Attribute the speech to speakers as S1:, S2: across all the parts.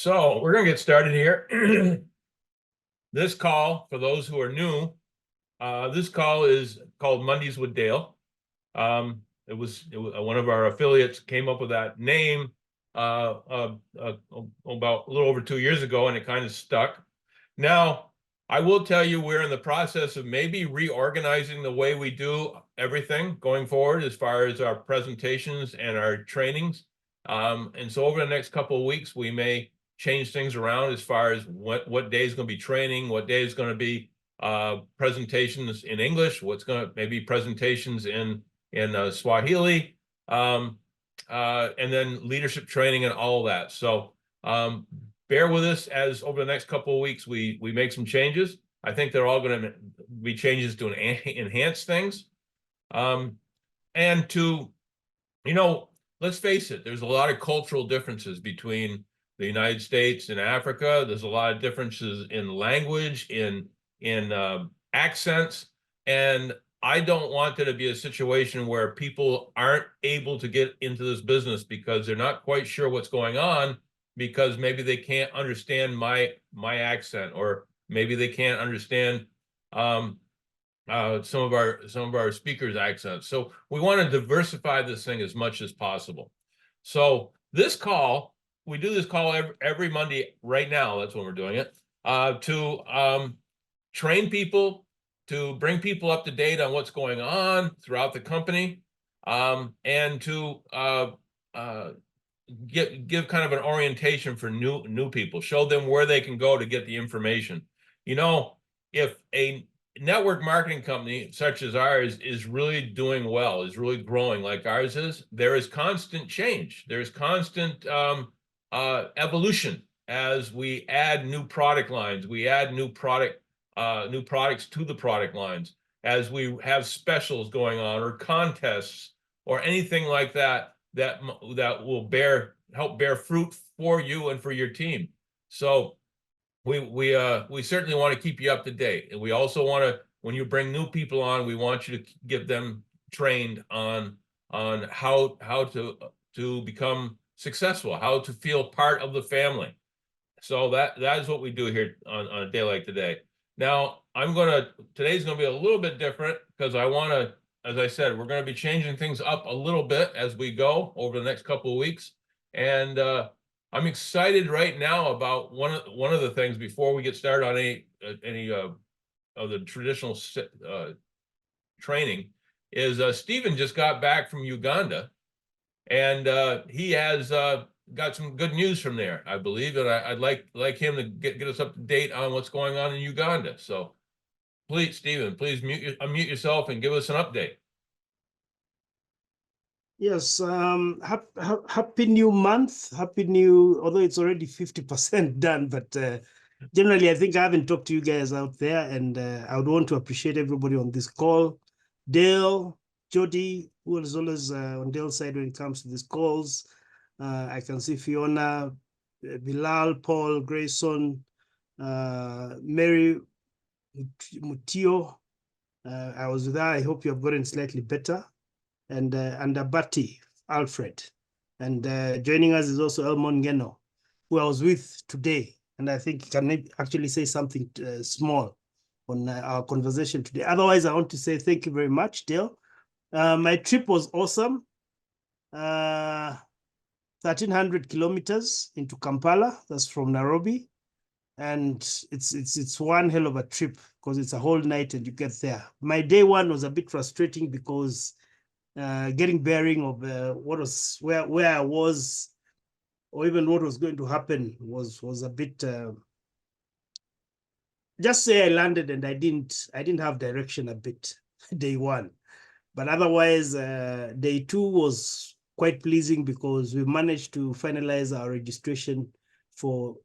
S1: So we're going to get started here. This call, for those who are new, this call is called Mondays with Dale. It was one of our affiliates came up with that name about a little over 2 years ago, and it kind of stuck. Now, I will tell you, we're in the process of maybe reorganizing the way we do everything going forward as far as our presentations and our trainings. And so over the next couple of weeks, we may change things around as far as what day is going to be training, what day is going to be presentations in English, what's going to maybe presentations in Swahili, and then leadership training and all of that. So bear with us as over the next couple of weeks we make some changes. I think they're all going to be changes to enhance things, and to, let's face it, there's a lot of cultural differences between the United States and Africa. There's a lot of differences in language, in accents, and I don't want there to be a situation where people aren't able to get into this business because they're not quite sure what's going on, because maybe they can't understand my accent, or maybe they can't understand some of our speakers' accents. So we want to diversify this thing as much as possible. So this call, we do this call every Monday right now. That's when we're doing it, to train people, to bring people up to date on what's going on throughout the company, and to give kind of an orientation for new people, show them where they can go to get the information. If a network marketing company such as ours is really doing well, is really growing like ours is, there is constant change. There's constant evolution as we add new product lines, we add new products to the product lines, as we have specials going on, or contests, or anything like that will help bear fruit for you and for your team. So we certainly want to keep you up to date, and we also want to, when you bring new people on, we want you to get them trained on how to become successful, how to feel part of the family. So that is what we do here on a day like today. Now, today's going to be a little bit different, because I want to, as I said, we're going to be changing things up a little bit as we go over the next couple of weeks. And I'm excited right now about one of the things before we get started on any of the traditional training is Stephen just got back from Uganda, and he has got some good news from there, I believe, and I'd like him to get us up to date on what's going on in Uganda. So please, Stephen, please unmute yourself and give us an update.
S2: Yes, happy new month, although it's already 50% done, but generally I think I haven't talked to you guys out there, and I would want to appreciate everybody on this call. Dale, Jody, who is always on Dale's side when it comes to these calls. I can see Fiona, Bilal, Paul, Grayson, Mary Mutio. I was with her. I hope you have gotten slightly better. And Abati, Alfred. And joining us is also Elmon Ngeno, who I was with today. And I think he can actually say something small on our conversation today. Otherwise, I want to say thank you very much, Dale. My trip was awesome. 1,300 kilometers into Kampala. That's from Nairobi. And it's one hell of a trip, because it's a whole night and you get there. My day one was a bit frustrating, because getting bearing of where I was, or even what was going to happen, was a bit. Just say I landed and I didn't have direction a bit day one, but otherwise day two was quite pleasing, because we managed to finalize our registration for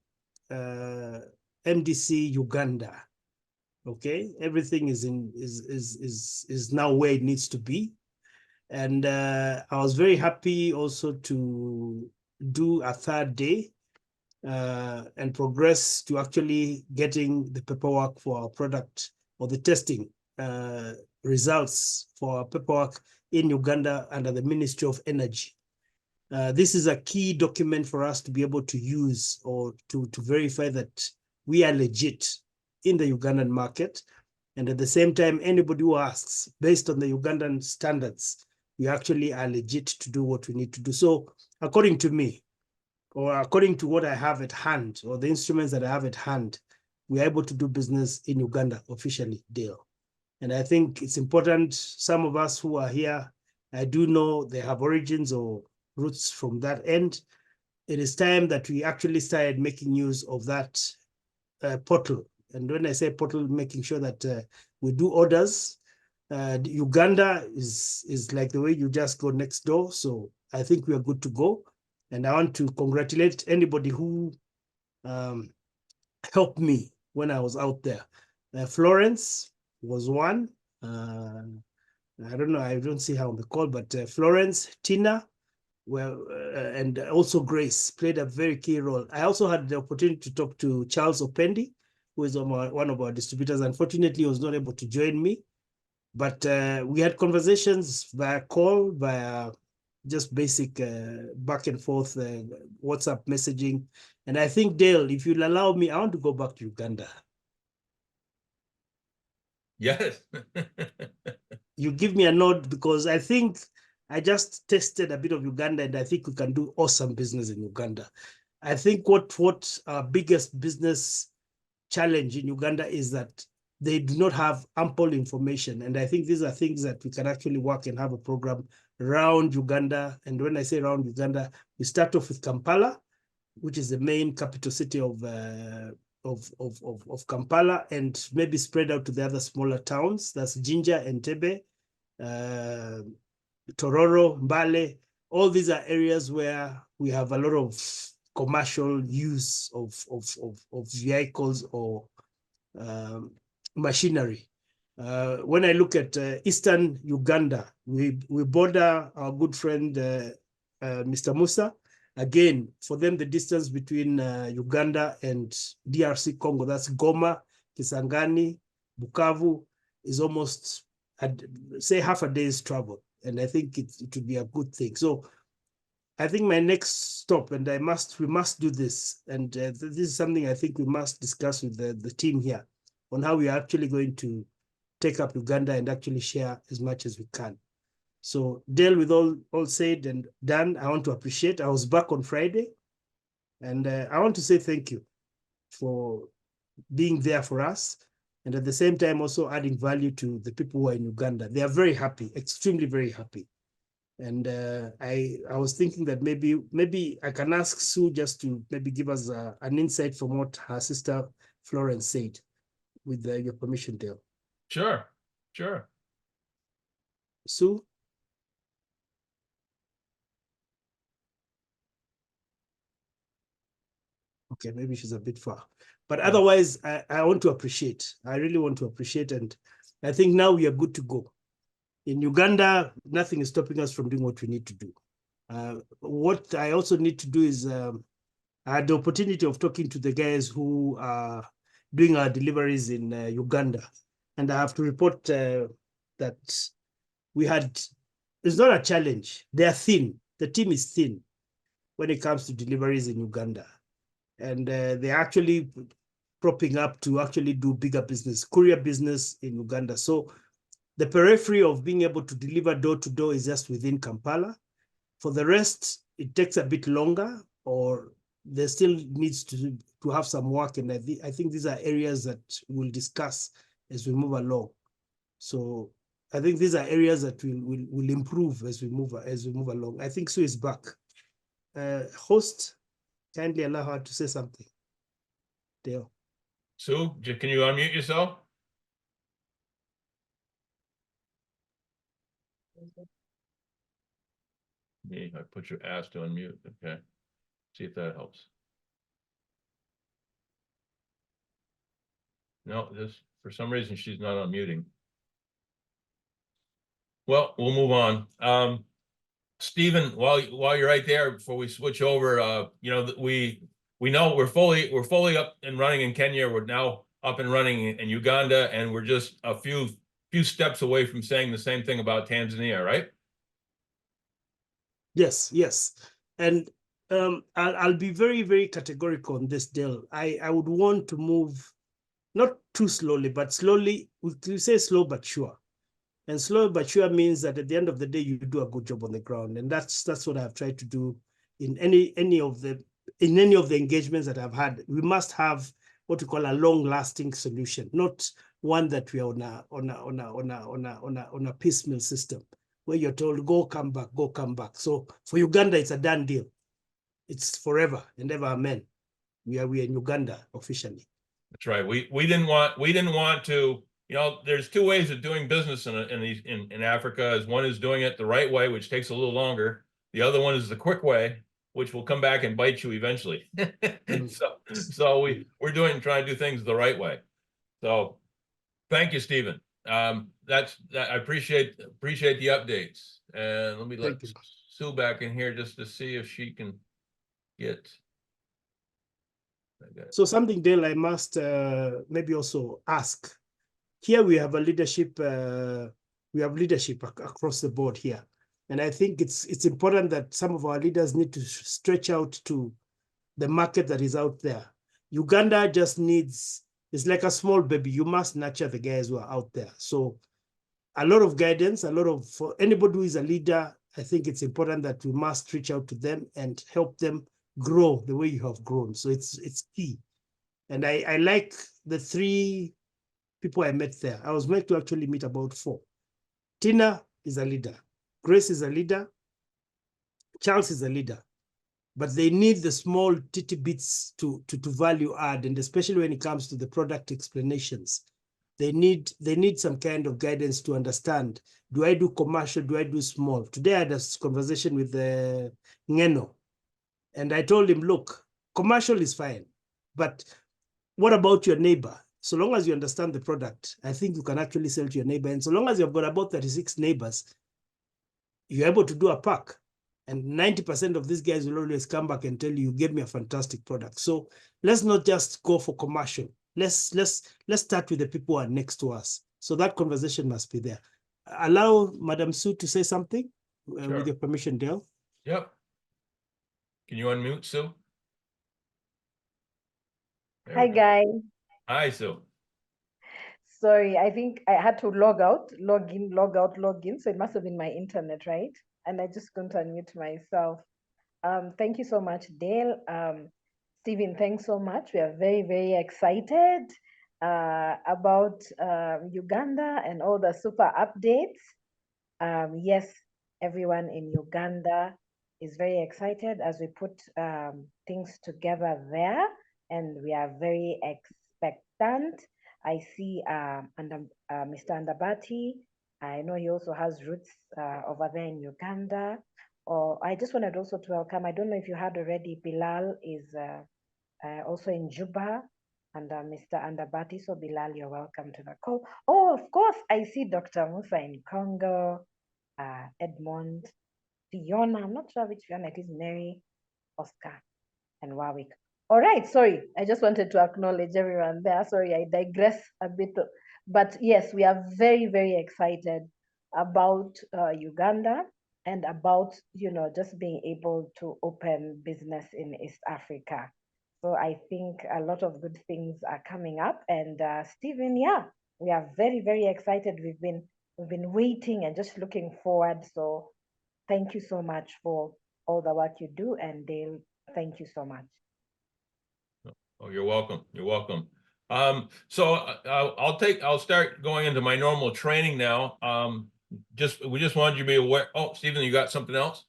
S2: MDC Uganda. Okay, everything is now where it needs to be. And I was very happy also to do a third day and progress to actually getting the paperwork for our product, or the testing results for our paperwork in Uganda under the Ministry of Energy. This is a key document for us to be able to use or to verify that we are legit in the Ugandan market. And at the same time, anybody who asks, based on the Ugandan standards, we actually are legit to do what we need to do. So according to me, or according to what I have at hand, or the instruments that I have at hand, we are able to do business in Uganda officially, Dale. And I think it's important, some of us who are here, I do know they have origins or roots from that end. It is time that we actually started making use of that portal. And when I say portal, making sure that we do orders. Uganda is like the way you just go next door. So I think we are good to go. And I want to congratulate anybody who helped me when I was out there. Florence was one. I don't know, I don't see her on the call, but Florence, Tina, well, and also Grace played a very key role. I also had the opportunity to talk to Charles Opendi, who is one of our distributors. Unfortunately, he was not able to join me, but we had conversations via call, via just basic back and forth WhatsApp messaging. And I think, Dale, if you'll allow me, I want to go back to Uganda.
S1: Yes.
S2: You give me a nod, because I think I just tested a bit of Uganda, and I think we can do awesome business in Uganda. I think what our biggest business challenge in Uganda is that they do not have ample information. And I think these are things that we can actually work and have a program around Uganda. And when I say around Uganda, we start off with Kampala, which is the main capital city of Kampala, and maybe spread out to the other smaller towns. That's Jinja, Entebbe, Tororo, Mbale. All these are areas where we have a lot of commercial use of vehicles or machinery. When I look at Eastern Uganda, we border our good friend Mr. Musa. Again, for them, the distance between Uganda and DRC Congo, that's Goma, Kisangani, Bukavu, is almost, say, half a day's travel. And I think it would be a good thing. So I think my next stop, and we must do this, and this is something I think we must discuss with the team here on how we are actually going to take up Uganda and actually share as much as we can. So Dale, with all said and done, I want to appreciate. I was back on Friday, and I want to say thank you for being there for us, and at the same time also adding value to the people who are in Uganda. They are very happy, extremely very happy. And I was thinking that maybe I can ask Sue just to maybe give us an insight from what her sister Florence said, with your permission, Dale.
S1: Sure, sure.
S2: Sue? Okay, maybe she's a bit far. But otherwise, I want to appreciate. I really want to appreciate. And I think now we are good to go. In Uganda, nothing is stopping us from doing what we need to do. What I also need to do is, I had the opportunity of talking to the guys who are doing our deliveries in Uganda. And I have to report that it's not a challenge. They are thin. The team is thin when it comes to deliveries in Uganda. And they're actually propping up to actually do bigger business, courier business in Uganda. So the periphery of being able to deliver door to door is just within Kampala. For the rest, it takes a bit longer, or there still needs to have some work. And I think these are areas that we'll discuss as we move along. So I think these are areas that will improve as we move along. I think Sue is back. Host, kindly allow her to say something. Dale.
S1: Sue, can you unmute yourself? I put your ass to unmute. Okay. See if that helps. No, for some reason she's not unmuting. Well, we'll move on. Stephen, while you're right there, before we switch over, you know, we know we're fully up and running in Kenya. We're now up and running in Uganda, and we're just a few steps away from saying the same thing about Tanzania, right?
S2: Yes. And I'll be very, very categorical on this, Dale. I would want to move not too slowly, but slowly. We say slow but sure. And slow but sure means that at the end of the day, you do a good job on the ground. And that's what I've tried to do in any of the engagements that I've had. We must have what we call a long-lasting solution, not one that we are on a piecemeal system where you're told go come back. So for Uganda, it's a done deal. It's forever and ever, amen. We are in Uganda officially.
S1: That's right. We didn't want to, you know, there's two ways of doing business in Africa. Is one is doing it the right way, which takes a little longer. The other one is the quick way, which will come back and bite you eventually. So we're trying to do things the right way. So thank you, Stephen. I appreciate the updates. And let me let Sue back in here just to see if she can get.
S2: So something, Dale, I must maybe also ask. Here we have a leadership. We have leadership across the board here, and I think it's important that some of our leaders need to stretch out to the market that is out there. Uganda just needs. It's like a small baby. You must nurture the guys who are out there. So a lot of guidance, for anybody who is a leader, I think it's important that we must reach out to them and help them grow the way you have grown. So it's key. And I like the 3 people I met there. I was meant to actually meet about 4. Tina is a leader. Grace is a leader. Charles is a leader. But they need the small titty bits to value add, and especially when it comes to the product explanations. They need some kind of guidance to understand, do I do commercial, do I do small? Today I had a conversation with Ngeno, and I told him, look, commercial is fine, but what about your neighbor? So long as you understand the product, I think you can actually sell to your neighbor. And so long as you've got about 36 neighbors, you're able to do a pack. And 90% of these guys will always come back and tell you, you gave me a fantastic product. So let's not just go for commercial. Let's start with the people who are next to us. So that conversation must be there. Allow Madam Sue to say something with your permission, Dale.
S1: Yep. Can you unmute, Sue?
S3: Hi, guys.
S1: Hi, Sue.
S3: Sorry, I think I had to log out, log in, log out, log in. So it must have been my internet, right? And I just couldn't unmute myself. Thank you so much, Dale. Stephen, thanks so much. We are very, very excited about Uganda and all the super updates. Yes, everyone in Uganda is very excited as we put things together there, and we are very expectant. I see Mr. Andabati. I know he also has roots over there in Uganda. Or I just wanted also to welcome, I don't know if you heard already, Bilal is also in Juba, and Mr. Andabati. So Bilal, you're welcome to the call. Oh, of course, I see Dr. Musa in Congo, Edmond, Fiona, I'm not sure which Fiona it is, Mary, Oscar, and Warwick. All right, sorry, I just wanted to acknowledge everyone there. Sorry, I digress a bit. But yes, we are very, very excited about Uganda and about, just being able to open business in East Africa. So I think a lot of good things are coming up. And Stephen, yeah, we are very, very excited. We've been waiting and just looking forward. So thank you so much for all the work you do. And Dale, thank you so much.
S1: Oh, you're welcome. You're welcome. So I'll start going into my normal training now. We just wanted you to be aware. Oh, Stephen, you got something else?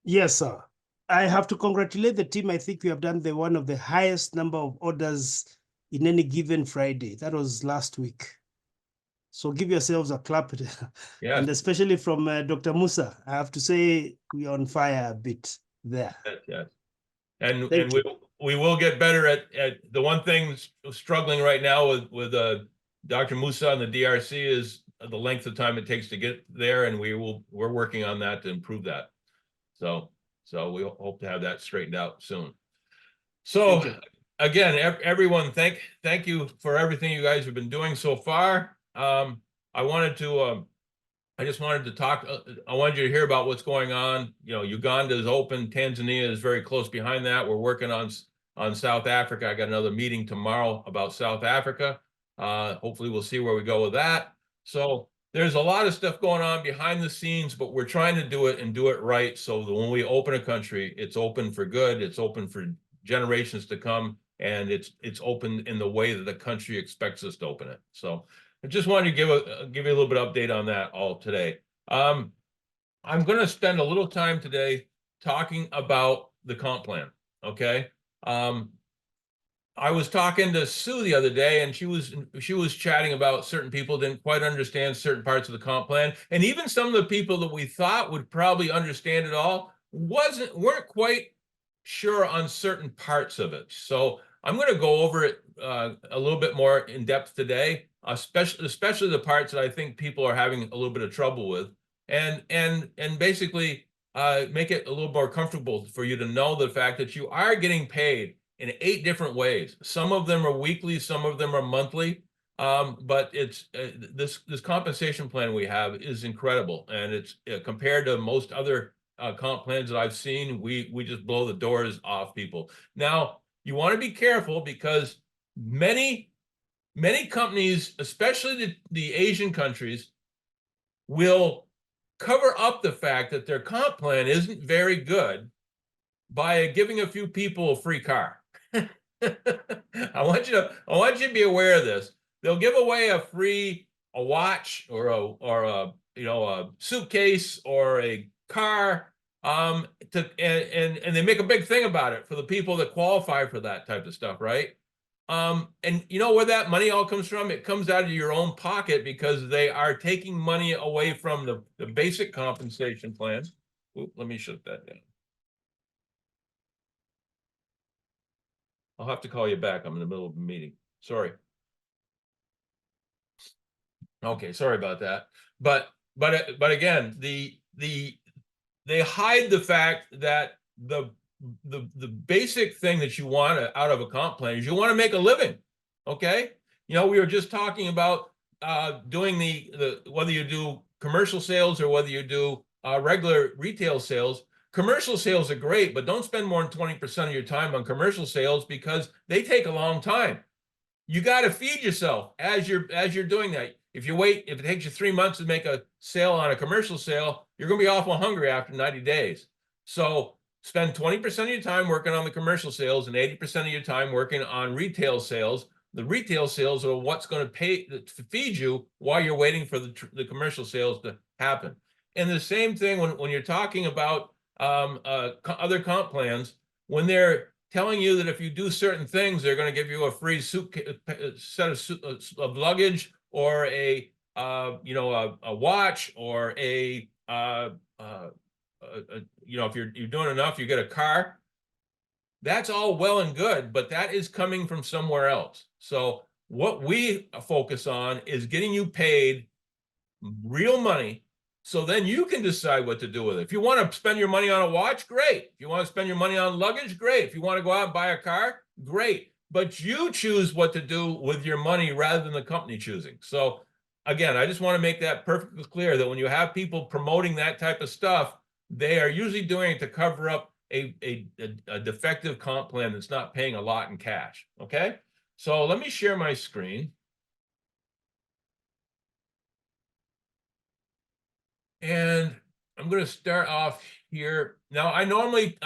S2: Yes, sir. I have to congratulate the team. I think we have done one of the highest number of orders in any given Friday. That was last week. So give yourselves a clap.
S1: Yeah.
S2: And especially from Dr. Musa, I have to say we're on fire a bit there.
S1: Yes. And we will get better at the one thing struggling right now with Dr. Musa and the DRC is the length of time it takes to get there, and we're working on that to improve that. So we hope to have that straightened out soon. So again, everyone, thank you for everything you guys have been doing so far. I wanted to I just wanted to talk, I wanted you to hear about what's going on. You know, Uganda is open, Tanzania is very close behind that. We're working on South Africa. I got another meeting tomorrow about South Africa. Hopefully we'll see where we go with that. So there's a lot of stuff going on behind the scenes, but we're trying to do it and do it right. So that when we open a country, it's open for good. It's open for generations to come, and it's open in the way that the country expects us to open it. So I just wanted to give you a little bit of update on that all today. I'm going to spend a little time today talking about the comp plan. Okay. I was talking to Sue the other day, and she was chatting about certain people didn't quite understand certain parts of the comp plan, and even some of the people that we thought would probably understand it all weren't quite sure on certain parts of it. So I'm going to go over it a little bit more in depth today, especially the parts that I think people are having a little bit of trouble with, and basically make it a little more comfortable for you to know the fact that you are getting paid in 8 different ways. Some of them are weekly, some of them are monthly. But it's this compensation plan we have is incredible, and it's compared to most other comp plans that I've seen, we just blow the doors off people. Now, you want to be careful because many companies, especially the Asian countries, will cover up the fact that their comp plan isn't very good by giving a few people a free car. I want you to be aware of this. They'll give away a watch or a suitcase or a car, and they make a big thing about it for the people that qualify for that type of stuff, right? And you know where that money all comes from? It comes out of your own pocket because they are taking money away from the basic compensation plans. Ooh, let me shut that down. I'll have to call you back. I'm in the middle of a meeting. Sorry. Okay, sorry about that. But again, they hide the fact that the basic thing that you want out of a comp plan is you want to make a living. Okay, you know, we were just talking about doing the whether you do commercial sales or whether you do regular retail sales. Commercial sales are great, but don't spend more than 20% of your time on commercial sales because they take a long time. You got to feed yourself as you're doing that. If it takes you 3 months to make a sale on a commercial sale, you're going to be awful hungry after 90 days. So spend 20% of your time working on the commercial sales and 80% of your time working on retail sales. The retail sales are what's going to feed you while you're waiting for the commercial sales to happen. And the same thing when you're talking about other comp plans, when they're telling you that if you do certain things, they're going to give you a free set of luggage or a watch or if you're doing enough, you get a car. That's all well and good, but that is coming from somewhere else. So what we focus on is getting you paid real money, so then you can decide what to do with it. If you want to spend your money on a watch, great. If you want to spend your money on luggage, great. If you want to go out and buy a car, great. But you choose what to do with your money rather than the company choosing. So again, I just want to make that perfectly clear that when you have people promoting that type of stuff, they are usually doing it to cover up a defective comp plan that's not paying a lot in cash. Okay, so let me share my screen. And I'm going to start off here. Now, I normally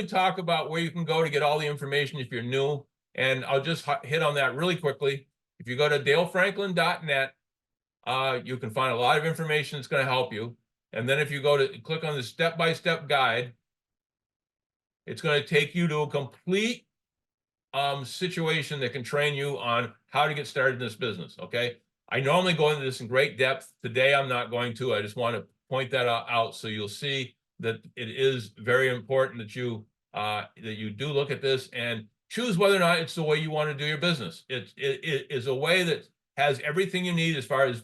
S1: talk about where you can go to get all the information if you're new, and I'll just hit on that really quickly. If you go to dalefranklin.net, you can find a lot of information that's going to help you. And then if you go to click on the step-by-step guide, it's going to take you to a complete situation that can train you on how to get started in this business. Okay, I normally go into this in great depth. Today, I'm not going to. I just want to point that out so you'll see that it is very important that you do look at this and choose whether or not it's the way you want to do your business. It is a way that has everything you need as far as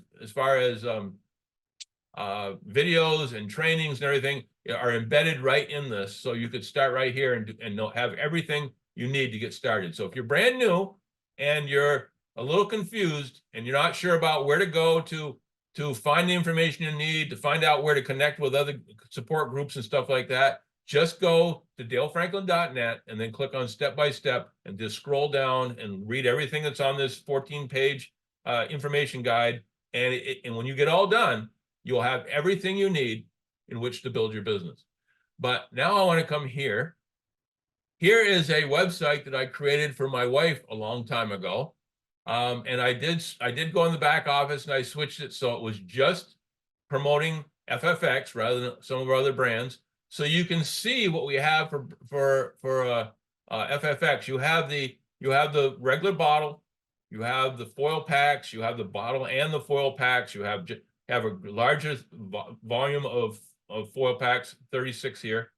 S1: videos and trainings and everything are embedded right in this. So you could start right here and have everything you need to get started. So if you're brand new and you're a little confused and you're not sure about where to go to to find the information you need, to find out where to connect with other support groups and stuff like that, just go to dalefranklin.net and then click on step by step and just scroll down and read everything that's on this 14-page information guide. And when you get all done, you'll have everything you need in which to build your business. But now I want to come here. Here is a website that I created for my wife a long time ago. And I did go in the back office and I switched it so it was just promoting FFX rather than some of our other brands. So you can see what we have for FFX. You have the regular bottle, you have the foil packs, you have the bottle and the foil packs. You have a larger volume of foil packs, 36 here.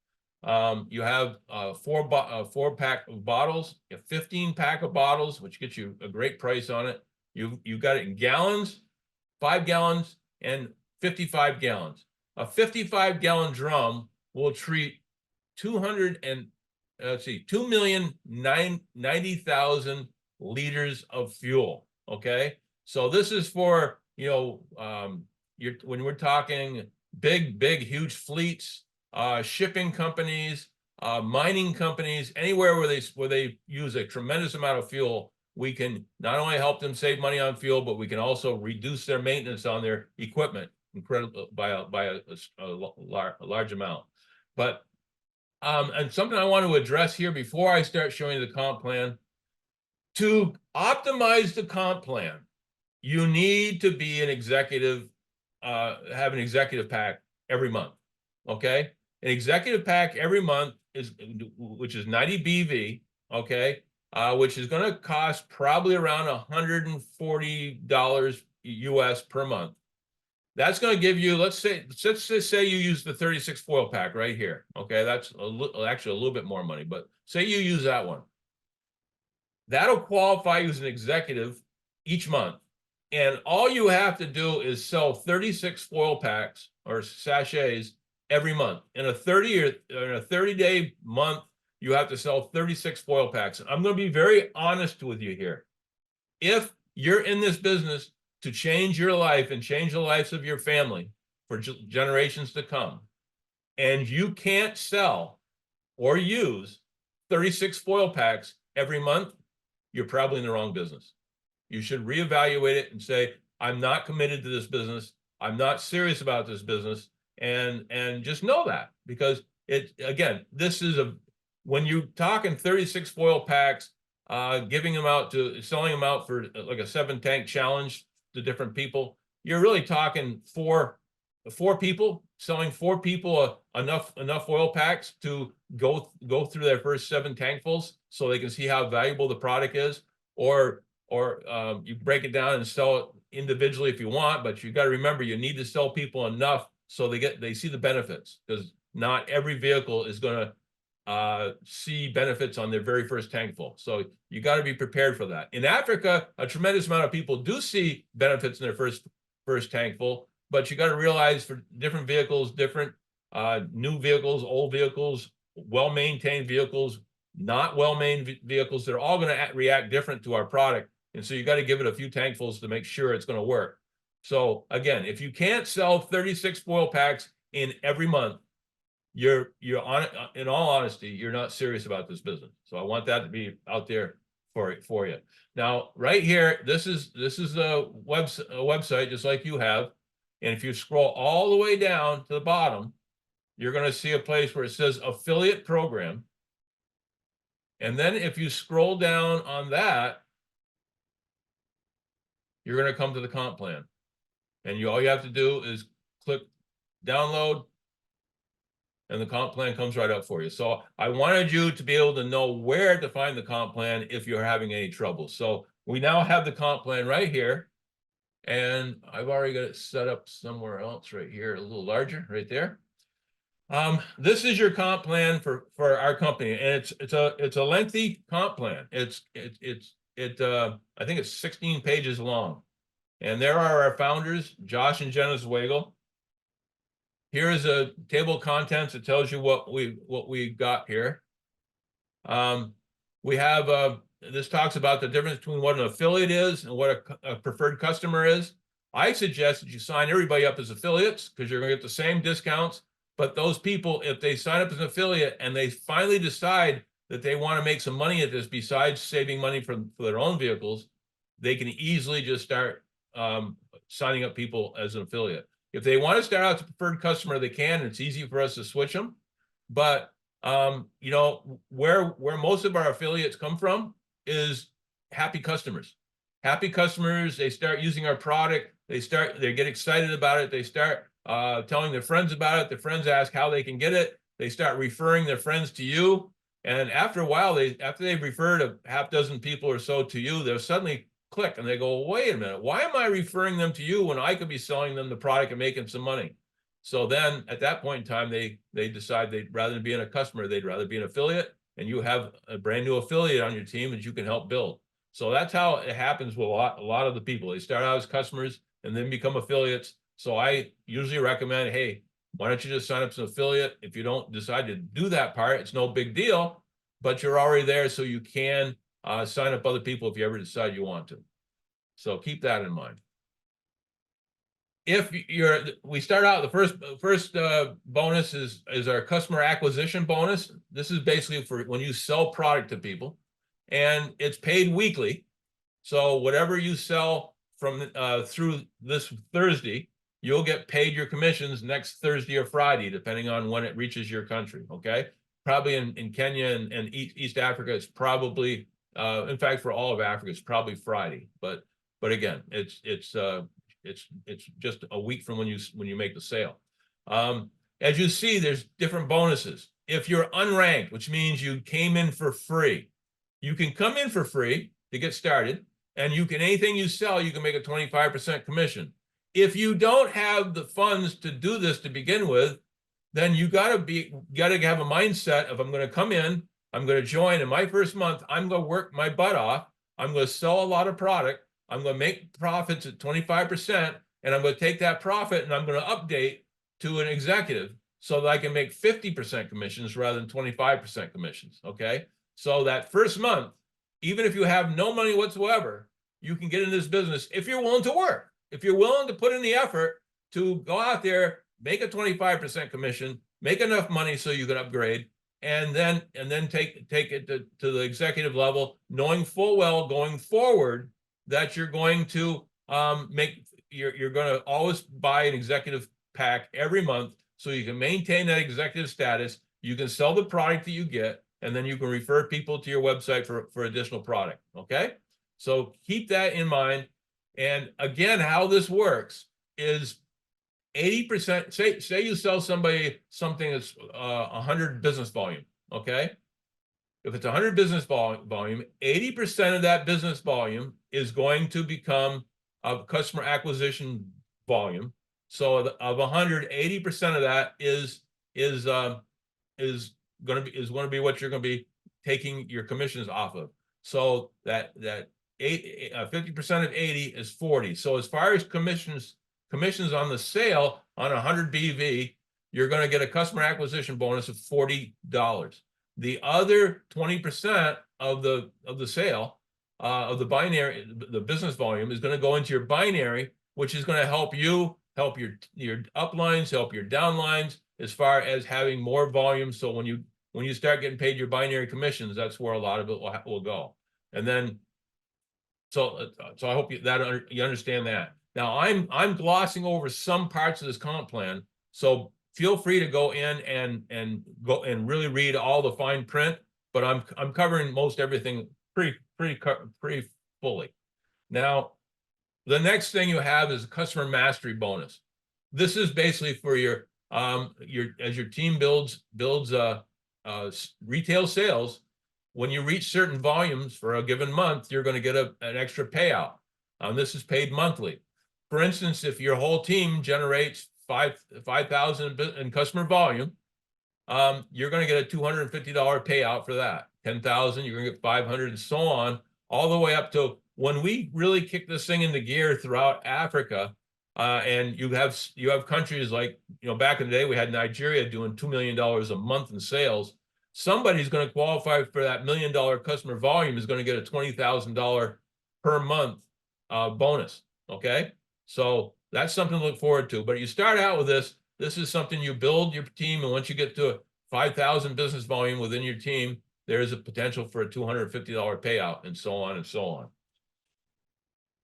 S1: You have a 4-pack of bottles, a 15-pack of bottles, which gets you a great price on it. You got it in gallons, 5 gallons, and 55 gallons. A 55-gallon drum will treat 2,090,000 liters of fuel. Okay, so this is for, you know, when we're talking big, huge fleets, shipping companies, mining companies, anywhere where they use a tremendous amount of fuel, we can not only help them save money on fuel, but we can also reduce their maintenance on their equipment by a large amount. But and something I want to address here before I start showing you the comp plan. To optimize the comp plan, you need to be an executive, have an executive pack every month. Okay, an executive pack every month which is 90 BV. Okay, which is going to cost probably around $140 US per month. That's going to give you, let's just say you use the 36 foil pack right here. Okay, that's actually a little bit more money, but say you use that one. That'll qualify you as an executive each month. And all you have to do is sell 36 foil packs or sachets every month. In a 30-day month, you have to sell 36 foil packs. And I'm going to be very honest with you here. If you're in this business to change your life and change the lives of your family for generations to come, and you can't sell or use 36 foil packs every month, you're probably in the wrong business. You should reevaluate it and say, I'm not committed to this business. I'm not serious about this business. And just know that, because again, this is when you're talking 36 foil packs, selling them out for like a 7-tank challenge to different people, you're really talking four people, selling 4 people enough foil packs to go through their first 7 tankfuls so they can see how valuable the product is, or you break it down and sell it individually if you want, but you got to remember you need to sell people enough so they see the benefits, because not every vehicle is going to see benefits on their very first tankful. So you got to be prepared for that. In Africa, a tremendous amount of people do see benefits in their first tankful, but you got to realize for different vehicles, different new vehicles, old vehicles, well-maintained vehicles, not well-maintained vehicles, they're all going to react different to our product. And so you got to give it a few tankfuls to make sure it's going to work. So again, if you can't sell 36 foil packs in every month, you're on it. In all honesty, you're not serious about this business. So I want that to be out there for you. Now, right here, this is a website just like you have. And if you scroll all the way down to the bottom, you're going to see a place where it says affiliate program. And then if you scroll down on that, you're going to come to the comp plan. And all you have to do is click download, and the comp plan comes right up for you. So I wanted you to be able to know where to find the comp plan if you're having any trouble. So we now have the comp plan right here. And I've already got it set up somewhere else right here, a little larger right there. This is your comp plan for our company, and it's a lengthy comp plan. I think it's 16 pages long. And there are our founders, Josh and Jenna Zweigel. Here is a table of contents that tells you what we got here. We have this talks about the difference between what an affiliate is and what a preferred customer is. I suggest that you sign everybody up as affiliates because you're going to get the same discounts. But those people, if they sign up as an affiliate and they finally decide that they want to make some money at this besides saving money for their own vehicles, they can easily just start signing up people as an affiliate. If they want to start out as a preferred customer, they can. It's easy for us to switch them. But you know, where most of our affiliates come from is happy customers. Happy customers, they start using our product, they get excited about it, they start telling their friends about it, their friends ask how they can get it, they start referring their friends to you, and after a while, after they've referred a half dozen people or so to you, they'll suddenly click and they go, wait a minute, why am I referring them to you when I could be selling them the product and making some money? So then at that point in time, they decide they'd rather than being a customer, they'd rather be an affiliate, and you have a brand new affiliate on your team that you can help build. So that's how it happens with a lot of the people. They start out as customers and then become affiliates. So I usually recommend, hey, why don't you just sign up as an affiliate? If you don't decide to do that part, it's no big deal, but you're already there, so you can sign up other people if you ever decide you want to. So keep that in mind. If we start out, the first bonus is our customer acquisition bonus. This is basically for when you sell product to people, and it's paid weekly. So whatever you sell from through this Thursday, you'll get paid your commissions next Thursday or Friday, depending on when it reaches your country. Okay, probably in Kenya and East Africa, it's probably in fact for all of Africa, it's probably Friday. But again, it's just a week from when you make the sale. As you see, there's different bonuses. If you're unranked, which means you came in for free, you can come in for free to get started, and anything you sell, you can make a 25% commission. If you don't have the funds to do this to begin with, then you gotta have a mindset of, I'm going to come in, I'm going to join in my first month, I'm going to work my butt off, I'm going to sell a lot of product, I'm going to make profits at 25%, and I'm going to take that profit and I'm going to update to an executive so that I can make 50% commissions rather than 25% commissions, okay? So that first month, even if you have no money whatsoever, you can get in this business if you're willing to work. If you're willing to put in the effort to go out there, make a 25% commission, make enough money so you can upgrade, and then take it to the executive level, knowing full well going forward that you're going to you're going to always buy an executive pack every month so you can maintain that executive status. You can sell the product that you get, and then you can refer people to your website for additional product. Okay, so keep that in mind. And again, how this works is 80%. Say you sell somebody something that's 100 business volume. Okay. If it's 100 business volume, 80% of that business volume is going to become a customer acquisition volume. So of 100, 80% of that is going to be what you're going to be taking your commissions off of. So that 50% of 80 is 40. So as far as commissions on the sale on 100 BV, you're going to get a customer acquisition bonus of $40. The other 20% of the sale of the binary, the business volume, is going to go into your binary, which is going to help you, help your uplines, help your downlines, as far as having more volume. So when you start getting paid your binary commissions, that's where a lot of it will go. And then, so I hope you understand that. Now I'm glossing over some parts of this comp plan, so feel free to go in and go and really read all the fine print, but I'm covering most everything pretty fully. Now, the next thing you have is a customer mastery bonus. This is basically for your as your team builds retail sales. When you reach certain volumes for a given month, you're going to get an extra payout. This is paid monthly. For instance, if your whole team generates 5,000 in customer volume, you're going to get a $250 payout for that. 10,000, you're going to get 500, and so on, all the way up to when we really kick this thing into gear throughout Africa. And you have countries like, back in the day, we had Nigeria doing $2 million a month in sales. Somebody's going to qualify for that $1 million customer volume is going to get a $20,000 per month bonus. Okay. So that's something to look forward to. But you start out with this. This is something you build your team, and once you get to 5,000 business volume within your team, there is a potential for a $250 payout, and so on and so on.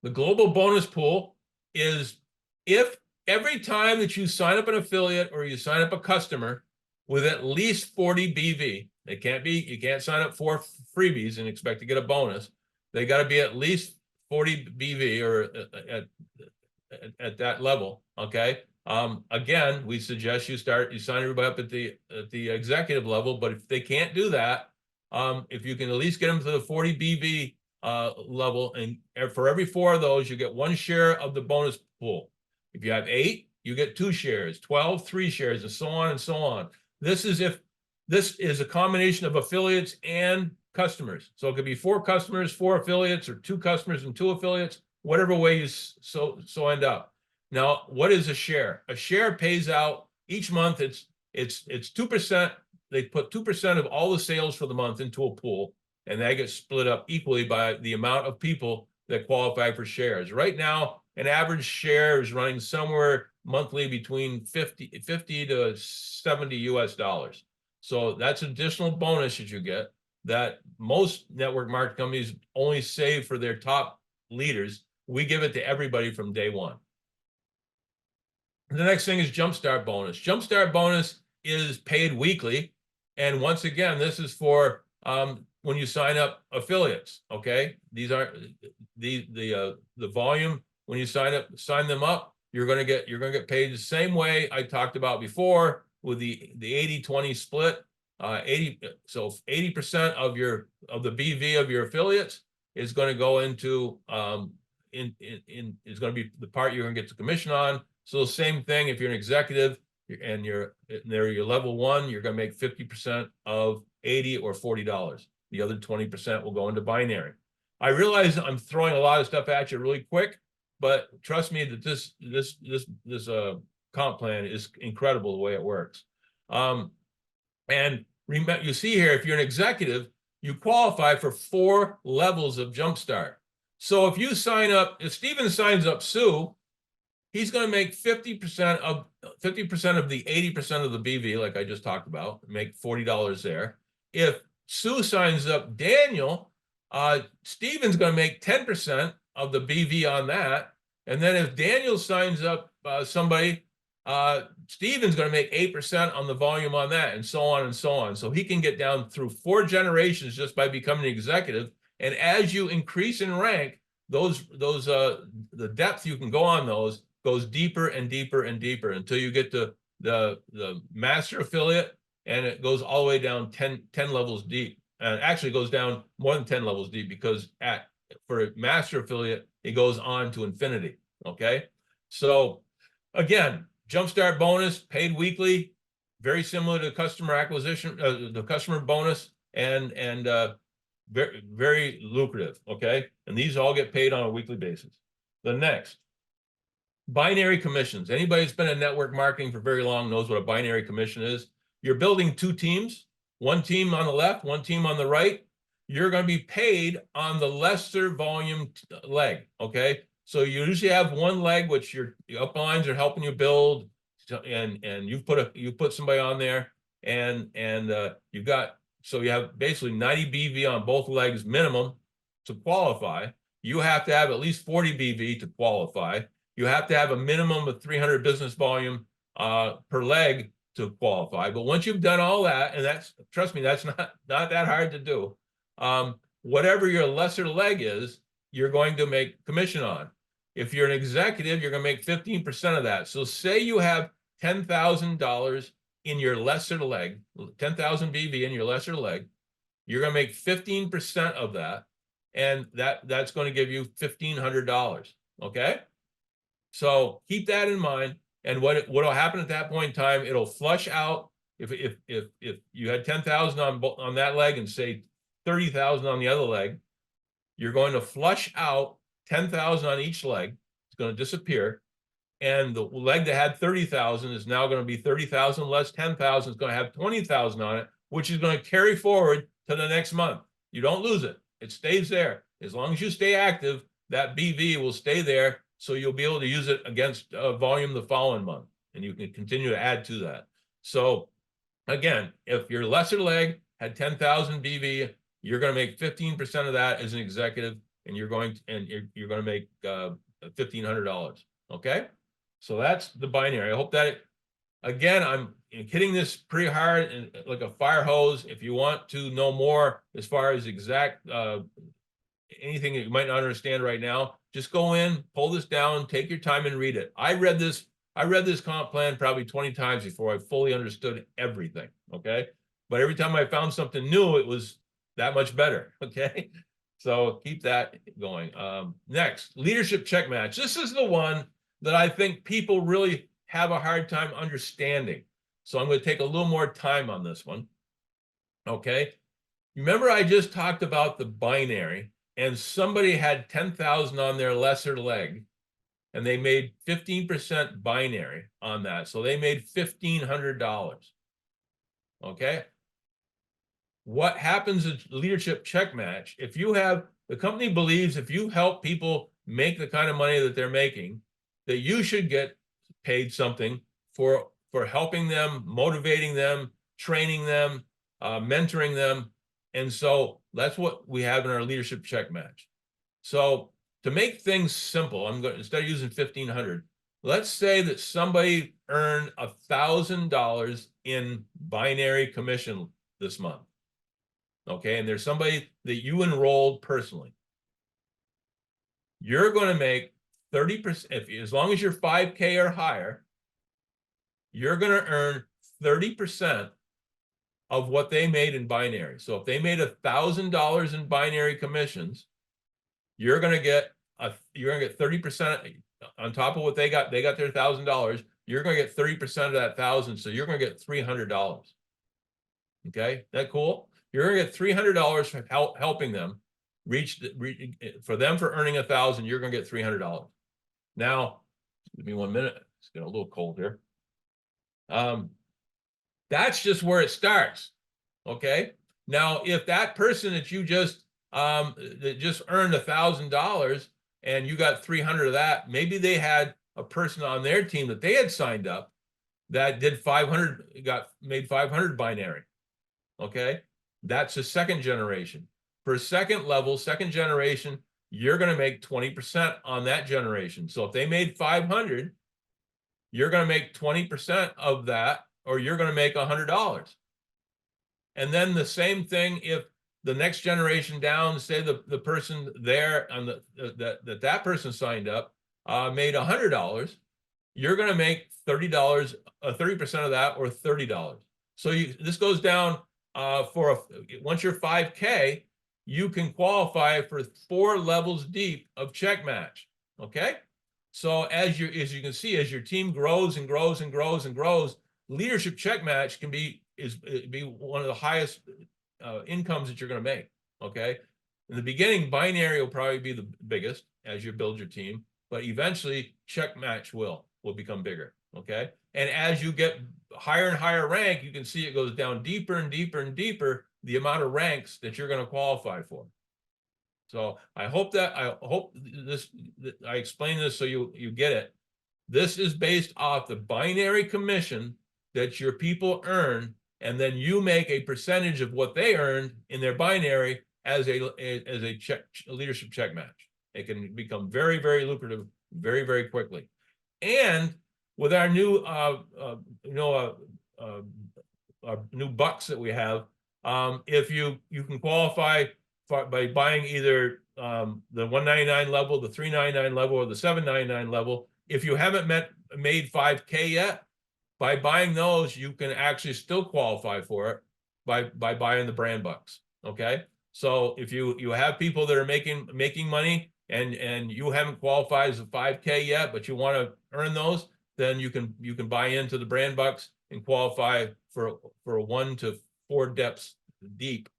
S1: The global bonus pool is if every time that you sign up an affiliate or you sign up a customer with at least 40 BV, it can't be, you can't sign up 4 freebies and expect to get a bonus. They got to be at least 40 BV or at that level. Okay. Again, we suggest you sign everybody up at the executive level, but if they can't do that, if you can at least get them to the 40 BV level, and for every 4 of those, you get 1 share of the bonus pool. If you have 8, you get 2 shares, 12, 3 shares, and so on and so on. This is if this is a combination of affiliates and customers. So it could be 4 customers, 4 affiliates, or 2 customers and 2 affiliates, whatever way you so end up. Now, what is a share? A share pays out each month. It's 2%. They put 2% of all the sales for the month into a pool, and that gets split up equally by the amount of people that qualify for shares. Right now, an average share is running somewhere monthly between 50 to 70 US dollars. So that's additional bonus that you get that most network marketing companies only save for their top leaders. We give it to everybody from day one. The next thing is Jumpstart bonus. Jumpstart bonus is paid weekly. And once again, this is for when you sign up affiliates. Okay, these are the volume. When you sign them up, you're gonna get paid the same way I talked about before with the 80-20 split. 80% of the BV of your affiliates is going to go into is going to be the part you're going to get the commission on. So the same thing if you're an executive and you're your level 1, you're going to make 50% of $80 or $40. The other 20% will go into binary. I realize I'm throwing a lot of stuff at you really quick, but trust me that this comp plan is incredible the way it works. And remember, you see here, if you're an executive, you qualify for 4 levels of Jumpstart. So if you sign up, if Steven signs up Sue, he's going to make 50% of the 80% of the BV, like I just talked about, make $40 there. If Sue signs up Daniel, Steven's going to make 10% of the BV on that. And then if Daniel signs up somebody, Steven's going to make 8% on the volume on that, and so on and so on. So he can get down through 4 generations just by becoming an executive. And as you increase in rank, the depth you can go on those goes deeper and deeper and deeper until you get to the master affiliate, and it goes all the way down 10 levels deep. And actually goes down more than 10 levels deep, because for a master affiliate, it goes on to infinity. Okay. So again, Jumpstart bonus paid weekly, very similar to customer acquisition, the customer bonus, and very, very lucrative. Okay. And these all get paid on a weekly basis. The next, binary commissions. Anybody that's been in network marketing for very long knows what a binary commission is. You're building 2 teams, 1 team on the left, 1 team on the right. You're going to be paid on the lesser volume leg. Okay. So you usually have 1 leg, which your uplines are helping you build, and you put somebody on there, and you have basically 90 BV on both legs minimum to qualify. You have to have at least 40 BV to qualify. You have to have a minimum of 300 business volume per leg to qualify. But once you've done all that, and trust me, that's not that hard to do. Whatever your lesser leg is, you're going to make commission on. If you're an executive, you're going to make 15% of that. So say you have $10,000 in your lesser leg, 10,000 BV in your lesser leg, you're going to make 15% of that, and that's going to give you $1,500. Okay. So keep that in mind. And what will happen at that point in time, it'll flush out. If you had 10,000 on that leg and say 30,000 on the other leg, you're going to flush out 10,000 on each leg. It's going to disappear. And the leg that had 30,000 is now going to be 30,000 less 10,000. It's going to have 20,000 on it, which is going to carry forward to the next month. You don't lose it. It stays there. As long as you stay active, that BV will stay there. So you'll be able to use it against volume the following month, and you can continue to add to that. So again, if your lesser leg had 10,000 BV, you're going to make 15% of that as an executive, and you're going to make $1,500. Okay, so that's the binary. I hope that again, I'm hitting this pretty hard and like a fire hose. If you want to know more as far as exact anything that you might not understand right now, just go in, pull this down, take your time and read it. I read this comp plan probably 20 times before I fully understood everything. Okay, but every time I found something new, it was that much better. Okay, so keep that going. Next, leadership check match. This is the one that I think people really have a hard time understanding. So I'm going to take a little more time on this one. Okay. Remember I just talked about the binary, and somebody had 10,000 on their lesser leg, and they made 15% binary on that. So they made $1,500. Okay. What happens in leadership check match, if you have, the company believes if you help people make the kind of money that they're making, that you should get paid something for helping them, motivating them, training them, mentoring them. And so that's what we have in our leadership check match. So to make things simple, I'm going to, instead of using 1,500, let's say that somebody earned $1,000 in binary commission this month. Okay, and there's somebody that you enrolled personally. You're going to make 30%, as long as you're 5K or higher, you're going to earn 30% of what they made in binary. So if they made $1,000 in binary commissions, you're going to get 30% on top of what they got. They got their $1,000. You're going to get 30% of that 1,000. So you're going to get $300. Okay, that cool? You're going to get $300 for helping them for them for earning 1,000. You're going to get $300. Now, give me 1 minute. It's getting a little cold here. That's just where it starts. Okay. Now, if that person that you just that just earned $1,000 and you got 300 of that, maybe they had a person on their team that they had signed up that did 500, made 500 binary. Okay, that's a second generation. For second level, second generation, you're going to make 20% on that generation. So if they made 500, you're going to make 20% of that, or you're going to make $100. And then the same thing if the next generation down, say the person there on that person signed up made $100, you're going to make $30, 30% of that, or $30. So this goes down once you're 5K, you can qualify for 4 levels deep of check match. Okay. So as you can see, as your team grows and grows and grows and grows, leadership check match can be one of the highest incomes that you're going to make. Okay. In the beginning, binary will probably be the biggest as you build your team, but eventually check match will become bigger. Okay. And as you get higher and higher rank, you can see it goes down deeper and deeper and deeper, the amount of ranks that you're going to qualify for. So I hope I explain this so you get it. This is based off the binary commission that your people earn, and then you make a percentage of what they earned in their binary as a leadership check match. It can become very, very lucrative very, very quickly. And with our new new bucks that we have, if you can qualify by buying either the 199 level, the 399 level, or the 799 level. If you haven't made 5K yet, by buying those, you can actually still qualify for it by buying the brand bucks. Okay, so if you have people that are making money and you haven't qualified as a 5K yet, but you want to earn those, then you can buy into the brand bucks and qualify for 1 to 4 depths deep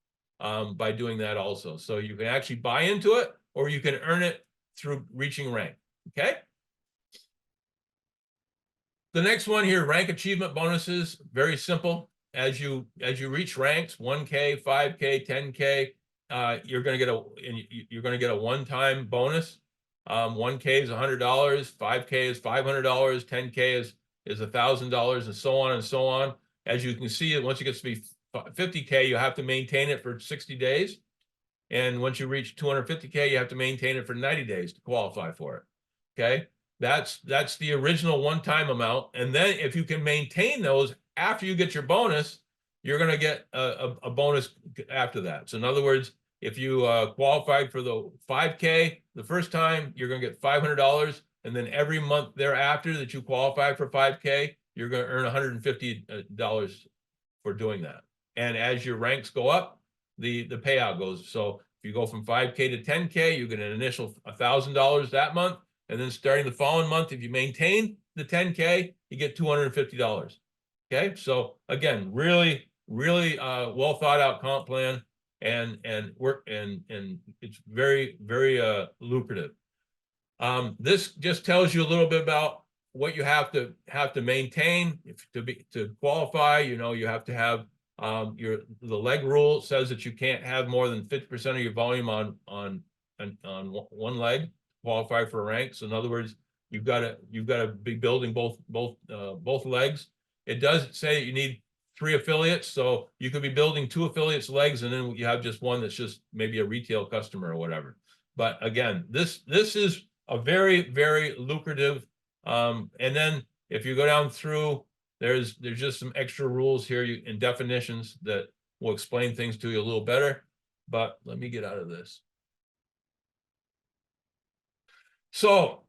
S1: by doing that also. So you can actually buy into it, or you can earn it through reaching rank. Okay. The next one here, rank achievement bonuses, very simple. As you reach ranks, 1K, 5K, 10K, you're going to get a one-time bonus. 1K is $100, 5K is $500, 10K is $1,000, and so on and so on. As you can see, once it gets to be 50K, you have to maintain it for 60 days. And once you reach 250K, you have to maintain it for 90 days to qualify for it. Okay. That's the original one-time amount. And then if you can maintain those after you get your bonus, you're going to get a bonus after that. So in other words, if you qualified for the 5K the first time, you're going to get $500. And then every month thereafter that you qualify for 5K, you're going to earn $150 for doing that. And as your ranks go up, the payout goes. So if you go from 5K to 10K, you get an initial $1,000 that month. And then starting the following month, if you maintain the 10K, you get $250. Okay. So again, really well thought out comp plan, and work, and it's very, very lucrative. This just tells you a little bit about what you have to maintain to qualify. You know, you have to have the leg rule says that you can't have more than 50% of your volume on one leg to qualify for a rank. So in other words, you've got to be building both legs. It does say that you need 3 affiliates, so you could be building 2 affiliates legs, and then you have just one that's just maybe a retail customer or whatever. But again, this is a very, very lucrative. And then if you go down through, there's just some extra rules here and definitions that will explain things to you a little better. But let me get out of this. So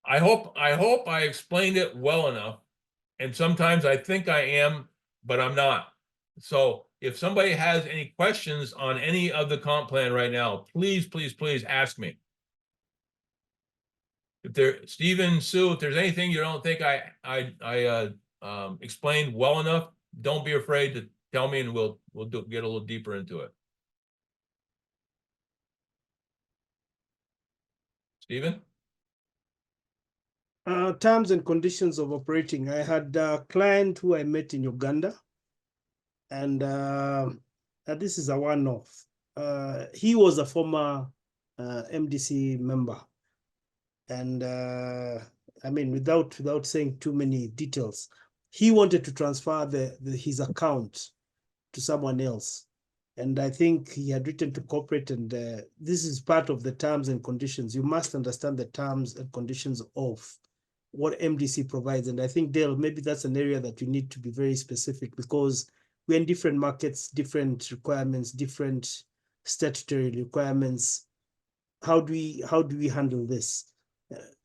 S1: I hope I explained it well enough. And sometimes I think I am, but I'm not. So if somebody has any questions on any of the comp plan right now, please ask me. If Stephen, Sue, if there's anything you don't think I explained well enough, don't be afraid to tell me, and we'll get a little deeper into it. Stephen?
S2: Terms and conditions of operating. I had a client who I met in Uganda, and this is a one-off. He was a former MDC member, and I mean, without saying too many details, he wanted to transfer his account to someone else, and I think he had written to corporate, and this is part of the terms and conditions. You must understand the terms and conditions of what MDC provides. And I think, Dale, maybe that's an area that you need to be very specific, because we're in different markets, different requirements, different statutory requirements. How do we handle this?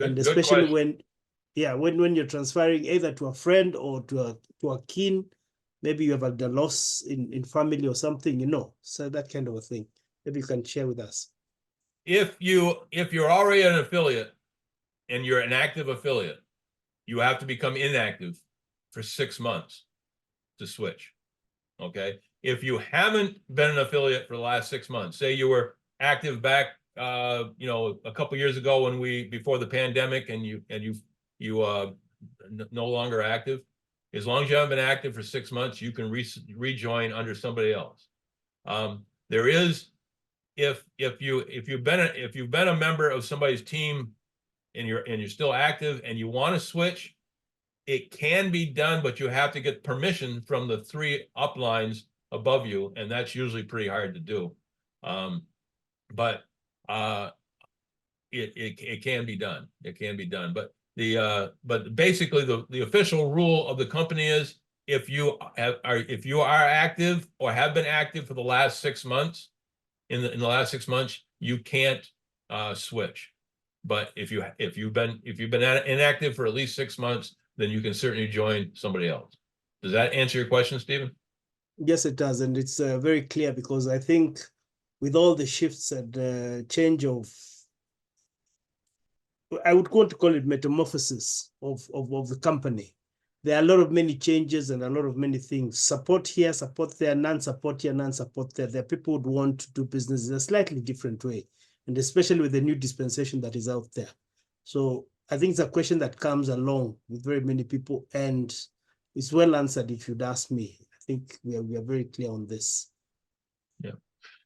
S2: And especially when you're transferring either to a friend or to a kin, maybe you have a loss in family or something, you know, so that kind of a thing. Maybe you can share with us.
S1: If you're already an affiliate and you're an active affiliate, you have to become inactive for 6 months to switch. Okay. If you haven't been an affiliate for the last 6 months, say you were active back, you know, a couple years ago before the pandemic, and you no longer active, as long as you haven't been active for 6 months, you can rejoin under somebody else. There is, if you've been a member of somebody's team and you're still active and you want to switch, it can be done, but you have to get permission from the 3 uplines above you, and that's usually pretty hard to do. But it can be done. It can be done. But basically the official rule of the company is, if you are active or have been active for the last 6 months, in the last 6 months, you can't switch. But if you've been inactive for at least 6 months, then you can certainly join somebody else. Does that answer your question, Stephen?
S2: Yes, it does, and it's very clear, because I think with all the shifts and change of, I would want to call it metamorphosis of the company, there are a lot of many changes and a lot of many things. Support here, support there, non-support here, non-support there. There are people who want to do business in a slightly different way, and especially with the new dispensation that is out there. So I think it's a question that comes along with very many people, and it's well answered if you'd ask me. I think we are very clear on this.
S1: Yeah.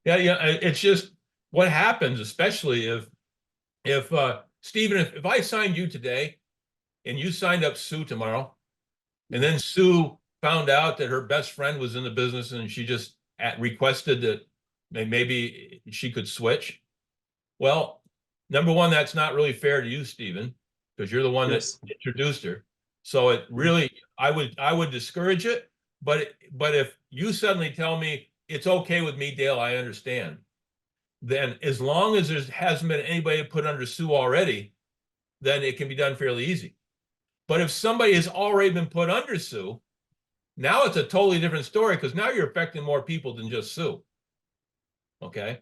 S1: It's just what happens, especially if if Stephen, if I signed you today and you signed up Sue tomorrow, and then Sue found out that her best friend was in the business and she just requested that maybe she could switch. Well, number one, that's not really fair to you, Stephen, because you're the one
S2: Yes.
S1: that introduced her. So it really, I would discourage it. But if you suddenly tell me it's okay with me, Dale, I understand. Then as long as there hasn't been anybody put under Sue already, then it can be done fairly easy. But if somebody has already been put under Sue, now it's a totally different story because now you're affecting more people than just Sue. Okay,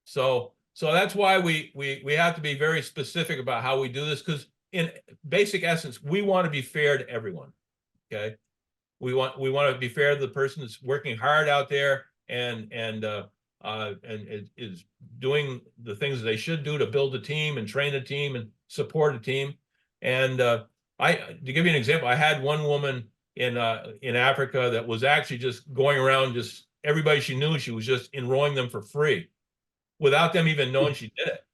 S1: so that's why we have to be very specific about how we do this, because in basic essence, we want to be fair to everyone. Okay, we want to be fair to the person that's working hard out there and is doing the things they should do to build a team and train a team and support a team. And to give you an example, I had one woman in Africa that was actually just going around, just everybody she knew, she was just enrolling them for free without them even knowing she did it.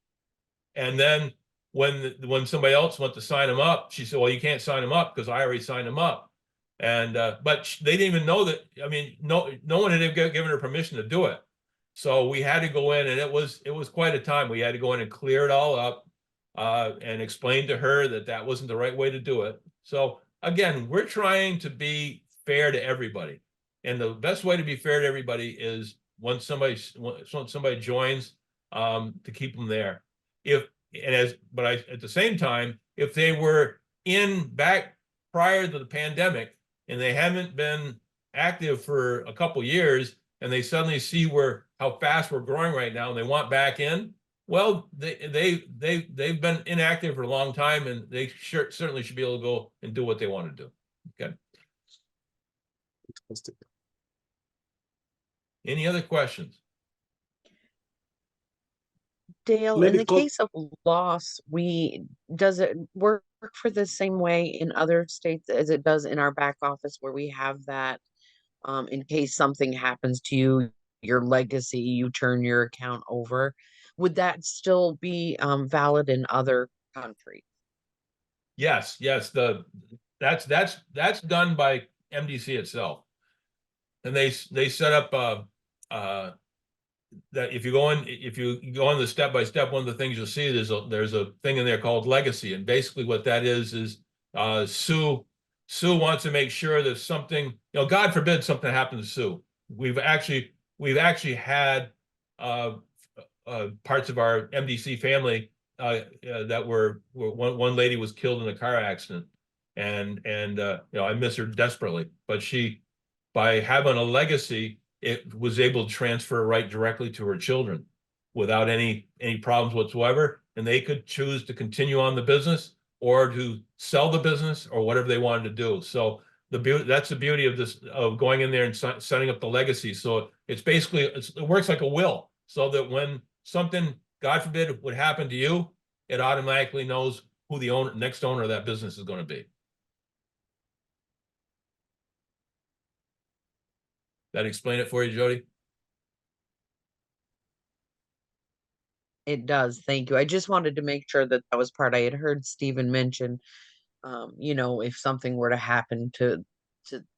S1: And then when somebody else went to sign them up, she said, well, you can't sign them up because I already signed them up. And but they didn't even know that. I mean, no one had given her permission to do it. So we had to go in, and it was quite a time. We had to go in and clear it all up and explain to her that that wasn't the right way to do it. So again, we're trying to be fair to everybody. And the best way to be fair to everybody is when somebody joins, to keep them there. But at the same time, if they were back prior to the pandemic and they haven't been active for a couple years, and they suddenly see how fast we're growing right now, and they want back in, well, they've been inactive for a long time, and they certainly should be able to go and do what they want to do. Okay.
S2: Fantastic.
S1: Any other questions?
S4: Dale,
S2: Maybe
S4: in the case of loss, does it work for the same way in other states as it does in our back office, where we have that in case something happens to you, your legacy, you turn your account over? Would that still be valid in other countries?
S1: Yes. That's done by MDC itself, and they set up that if you go on the step by step, one of the things you'll see there's a thing in there called legacy, and basically what that is Sue wants to make sure that something, God forbid something happened to Sue. We've actually had parts of our MDC family that were one lady was killed in a car accident, and I miss her desperately, but by having a legacy, it was able to transfer right directly to her children without any problems whatsoever, and they could choose to continue on the business or to sell the business or whatever they wanted to do. So that's the beauty of this, of going in there and setting up the legacy. So it's basically it works like a will, so that when something, God forbid, would happen to you, it automatically knows who the next owner of that business is going to be. That explain it for you, Jody?
S4: It does. Thank you. I just wanted to make sure that was part. I had heard Stephen mention, if something were to happen to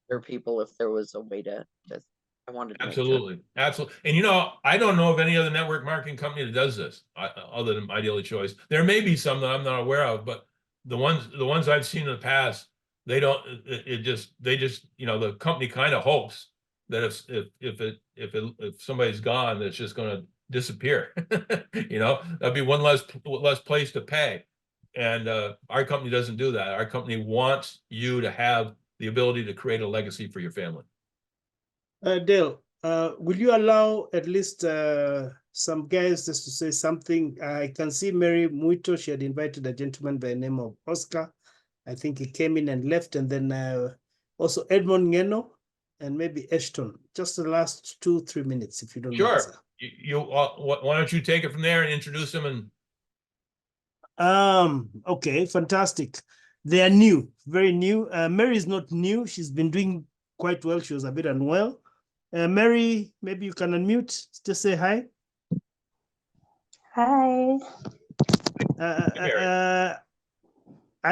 S4: their people, if there was a way to I wanted to
S1: Absolutely. Absolutely. And I don't know of any other network marketing company that does this other than Ideally Choice. There may be some that I'm not aware of, but the ones I've seen in the past, they don't, the company kind of hopes that if somebody's gone, that's just going to disappear. That'd be one less place to pay. And our company doesn't do that. Our company wants you to have the ability to create a legacy for your family.
S2: Dale, will you allow at least some guys just to say something? I can see Mary Muito, she had invited a gentleman by the name of Oscar. I think he came in and left, and then also Edmond Ngeno and maybe Ashton. Just the last 2-3 minutes, if you don't mind, sir.
S1: Why don't you take it from there and introduce them?
S2: Okay, fantastic. They are new, very new. Mary is not new. She's been doing quite well. She was a bit unwell. Mary, maybe you can unmute, just say hi.
S5: Hi.
S2: I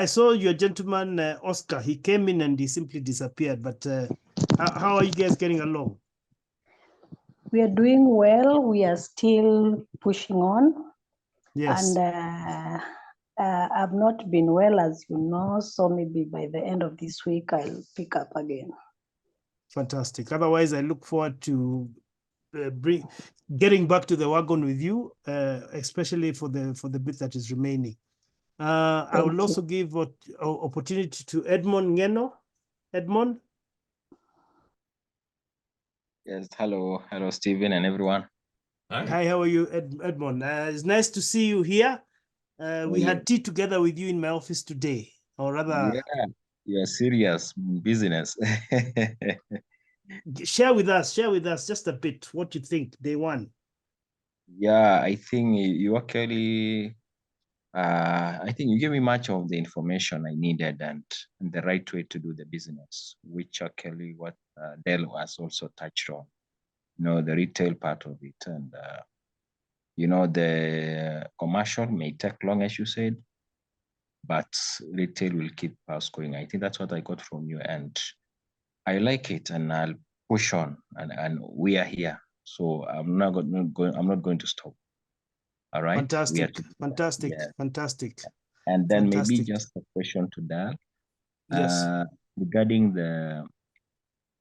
S2: saw your gentleman, Oscar. He came in and he simply disappeared. But how are you guys getting along?
S5: We are doing well. We are still pushing on.
S2: Yes.
S5: And I've not been well, as you know, so maybe by the end of this week, I'll pick up again.
S2: Fantastic. Otherwise, I look forward to getting back to the wagon with you, especially for the bit that is remaining. I will also give opportunity to Edmond Ngeno. Edmond.
S6: Yes, hello, Stephen and everyone.
S2: Hi, how are you, Edmond? It's nice to see you here. We had tea together with you in my office today, or rather.
S6: Yeah, you're serious business.
S2: Share with us just a bit what you think, day one.
S6: Yeah, I think you actually, I think you gave me much of the information I needed and the right way to do the business, which actually what Dell has also touched on, the retail part of it. And, the commercial may take long, as you said, but retail will keep us going. I think that's what I got from you. And I like it, and I'll push on, and we are here. So I'm not going to stop. All right.
S2: Fantastic.
S6: Yeah.
S2: Fantastic.
S6: And then maybe just a question to that.
S2: Yes.
S6: Regarding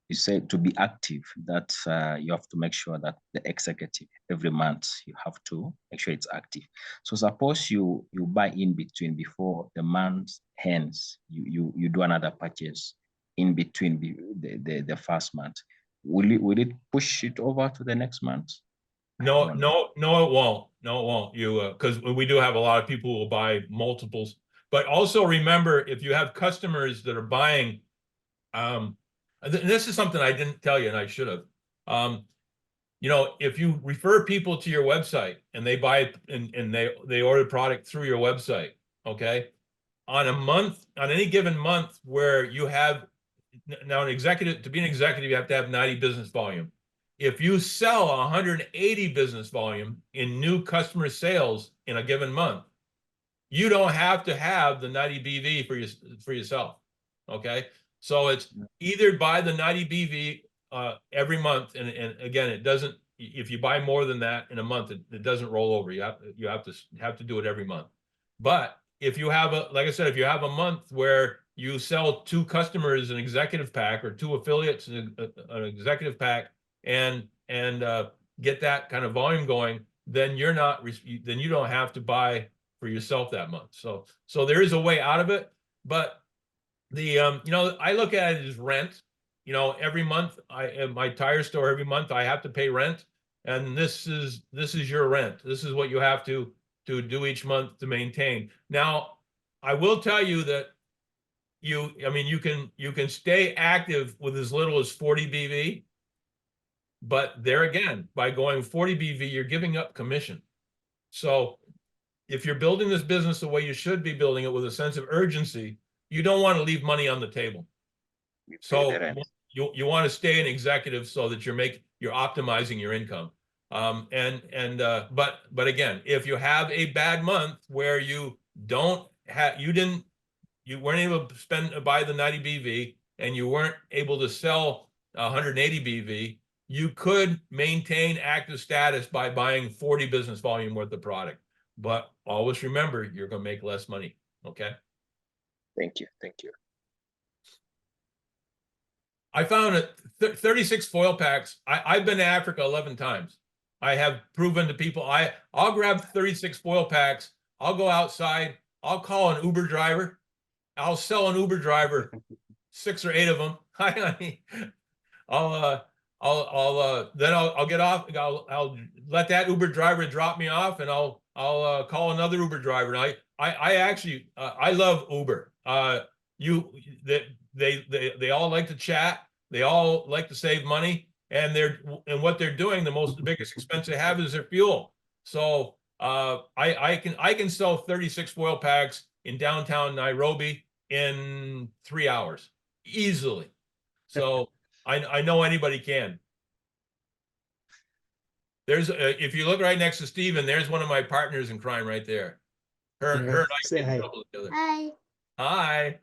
S6: you said to be active, that you have to make sure that the executive every month you have to make sure it's active. So suppose you buy in between before the month ends, you do another purchase in between the first month. Will it push it over to the next month?
S1: No, it won't. No, it won't. Because we do have a lot of people who will buy multiples. But also remember, if you have customers that are buying, this is something I didn't tell you and I should have. If you refer people to your website and they buy and they order product through your website, okay, on any given month where you have now to be an executive, you have to have 90 business volume. If you sell 180 business volume in new customer sales in a given month, you don't have to have the 90 BV for yourself. Okay. So it's either buy the 90 BV every month. And again, it doesn't, if you buy more than that in a month, it doesn't roll over. You have to do it every month. But if you have like I said, if you have a month where you sell 2 customers an executive pack or 2 affiliates an executive pack and get that kind of volume going, then you don't have to buy for yourself that month. So there is a way out of it, but I look at it as rent. Every month at my tire store, every month I have to pay rent, and this is your rent. This is what you have to do each month to maintain. Now, I will tell you that you can stay active with as little as 40 BV, but there again, by going 40 BV, you're giving up commission. So if you're building this business the way you should be building it, with a sense of urgency, you don't want to leave money on the table. So you want to stay an executive so that you're optimizing your income. But again, if you have a bad month where you weren't able to buy the 90 BV and you weren't able to sell 180 BV, you could maintain active status by buying 40 business volume worth of product. But always remember, you're going to make less money. Okay.
S6: Thank you.
S1: I found 36 foil packs. I've been to Africa 11 times. I have proven to people, I'll grab 36 foil packs. I'll go outside. I'll call an Uber driver. I'll sell an Uber driver 6 or 8 of them. I'll get off. I'll let that Uber driver drop me off, and I'll call another Uber driver. And I actually I love Uber. They all like to chat. They all like to save money, and what they're doing, the biggest expense they have is their fuel. So I can sell 36 foil packs in downtown Nairobi in 3 hours easily. So I know anybody can. If you look right next to Steven, there's one of my partners in crime right there. Her and I
S2: Say
S1: get in
S2: hi.
S1: trouble together.
S7: Hi.
S1: Hi.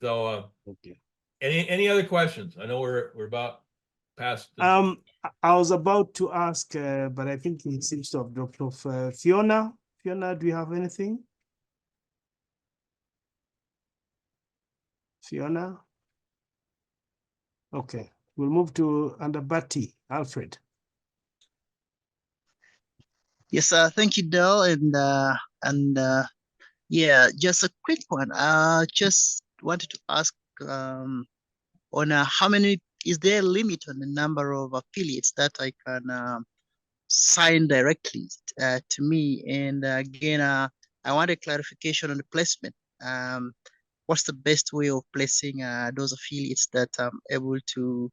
S1: So,
S2: Okay.
S1: any other questions? I know we're about past.
S2: I was about to ask, but I think it seems to have dropped off. Fiona, do you have anything? Fiona? Okay, we'll move to Andabati, Alfred.
S8: Yes, thank you, Dell, and yeah, just a quick one. Just wanted to ask on how many, is there a limit on the number of affiliates that I can sign directly to me? And again, I want a clarification on the placement. What's the best way of placing those affiliates that I'm able to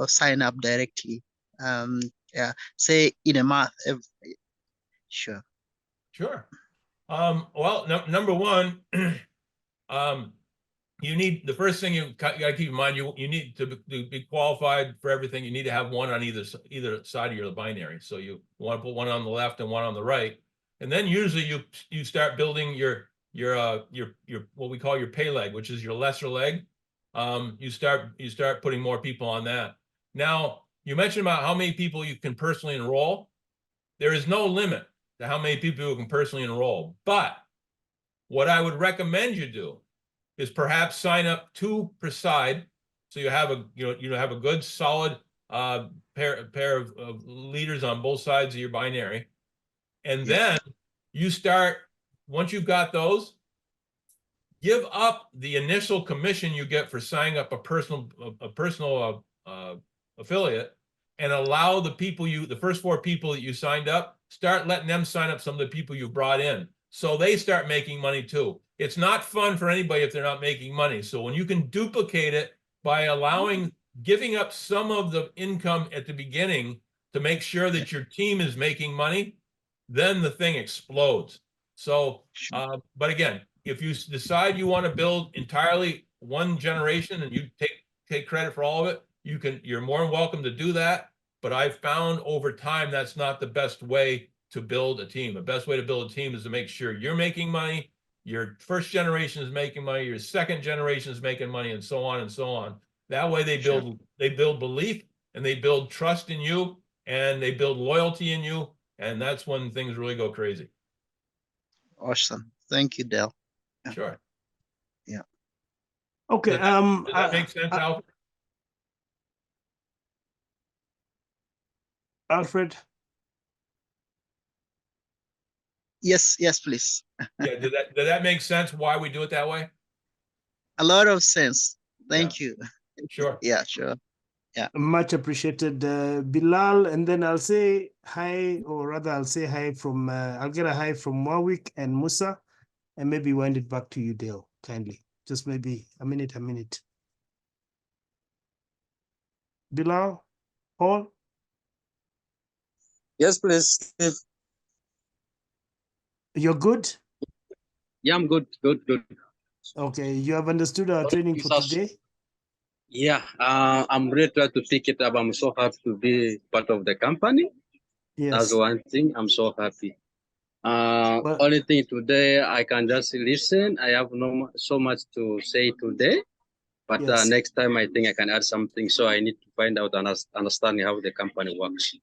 S8: sign up directly? Yeah, say in a month. Sure.
S1: Sure. Well, number one, you need, the first thing you gotta keep in mind, you need to be qualified for everything. You need to have one on either side of your binary. So you want to put one on the left and one on the right. And then usually you start building your what we call your pay leg, which is your lesser leg. You start putting more people on that. Now, you mentioned about how many people you can personally enroll. There is no limit to how many people you can personally enroll. But what I would recommend you do is perhaps sign up 2 per side, so you have a have a good solid pair of leaders on both sides of your binary, and then you start, once you've got those, give up the initial commission you get for signing up a personal affiliate, and allow the people the first 4 people that you signed up, start letting them sign up some of the people you brought in, so they start making money too. It's not fun for anybody if they're not making money. So when you can duplicate it by giving up some of the income at the beginning to make sure that your team is making money, then the thing explodes. So, but again, if you decide you want to build entirely one generation and you take credit for all of it, you're more than welcome to do that. But I've found over time that's not the best way to build a team. The best way to build a team is to make sure you're making money, your first generation is making money, your second generation is making money, and so on and so on. That way they build belief, and they build trust in you, and they build loyalty in you, and that's when things really go crazy.
S8: Awesome. Thank you, Dell.
S1: Sure.
S8: Yeah.
S2: Okay.
S1: Does that make sense, Alfred?
S2: Alfred.
S8: Yes, please.
S1: Yeah, did that make sense why we do it that way?
S8: A lot of sense. Thank you.
S1: Sure.
S8: Yeah, sure. Yeah.
S2: Much appreciated, Bilal. And then I'll say hi, or rather I'll say hi from, I'll get a hi from Warwick and Musa, and maybe wind it back to you, Dale, kindly. Just maybe a minute. Bilal, Paul?
S9: Yes, please, Steve.
S2: You're good?
S9: Yeah, I'm good.
S2: Okay, you have understood our training for today?
S9: Yeah, I'm really glad to pick it up. I'm so happy to be part of the company.
S2: Yes.
S9: That's one thing. I'm so happy.
S2: Well,
S9: only thing today, I can just listen. I have so much to say today, but
S2: yes.
S9: next time I think I can add something. So I need to find out and understand how the company works.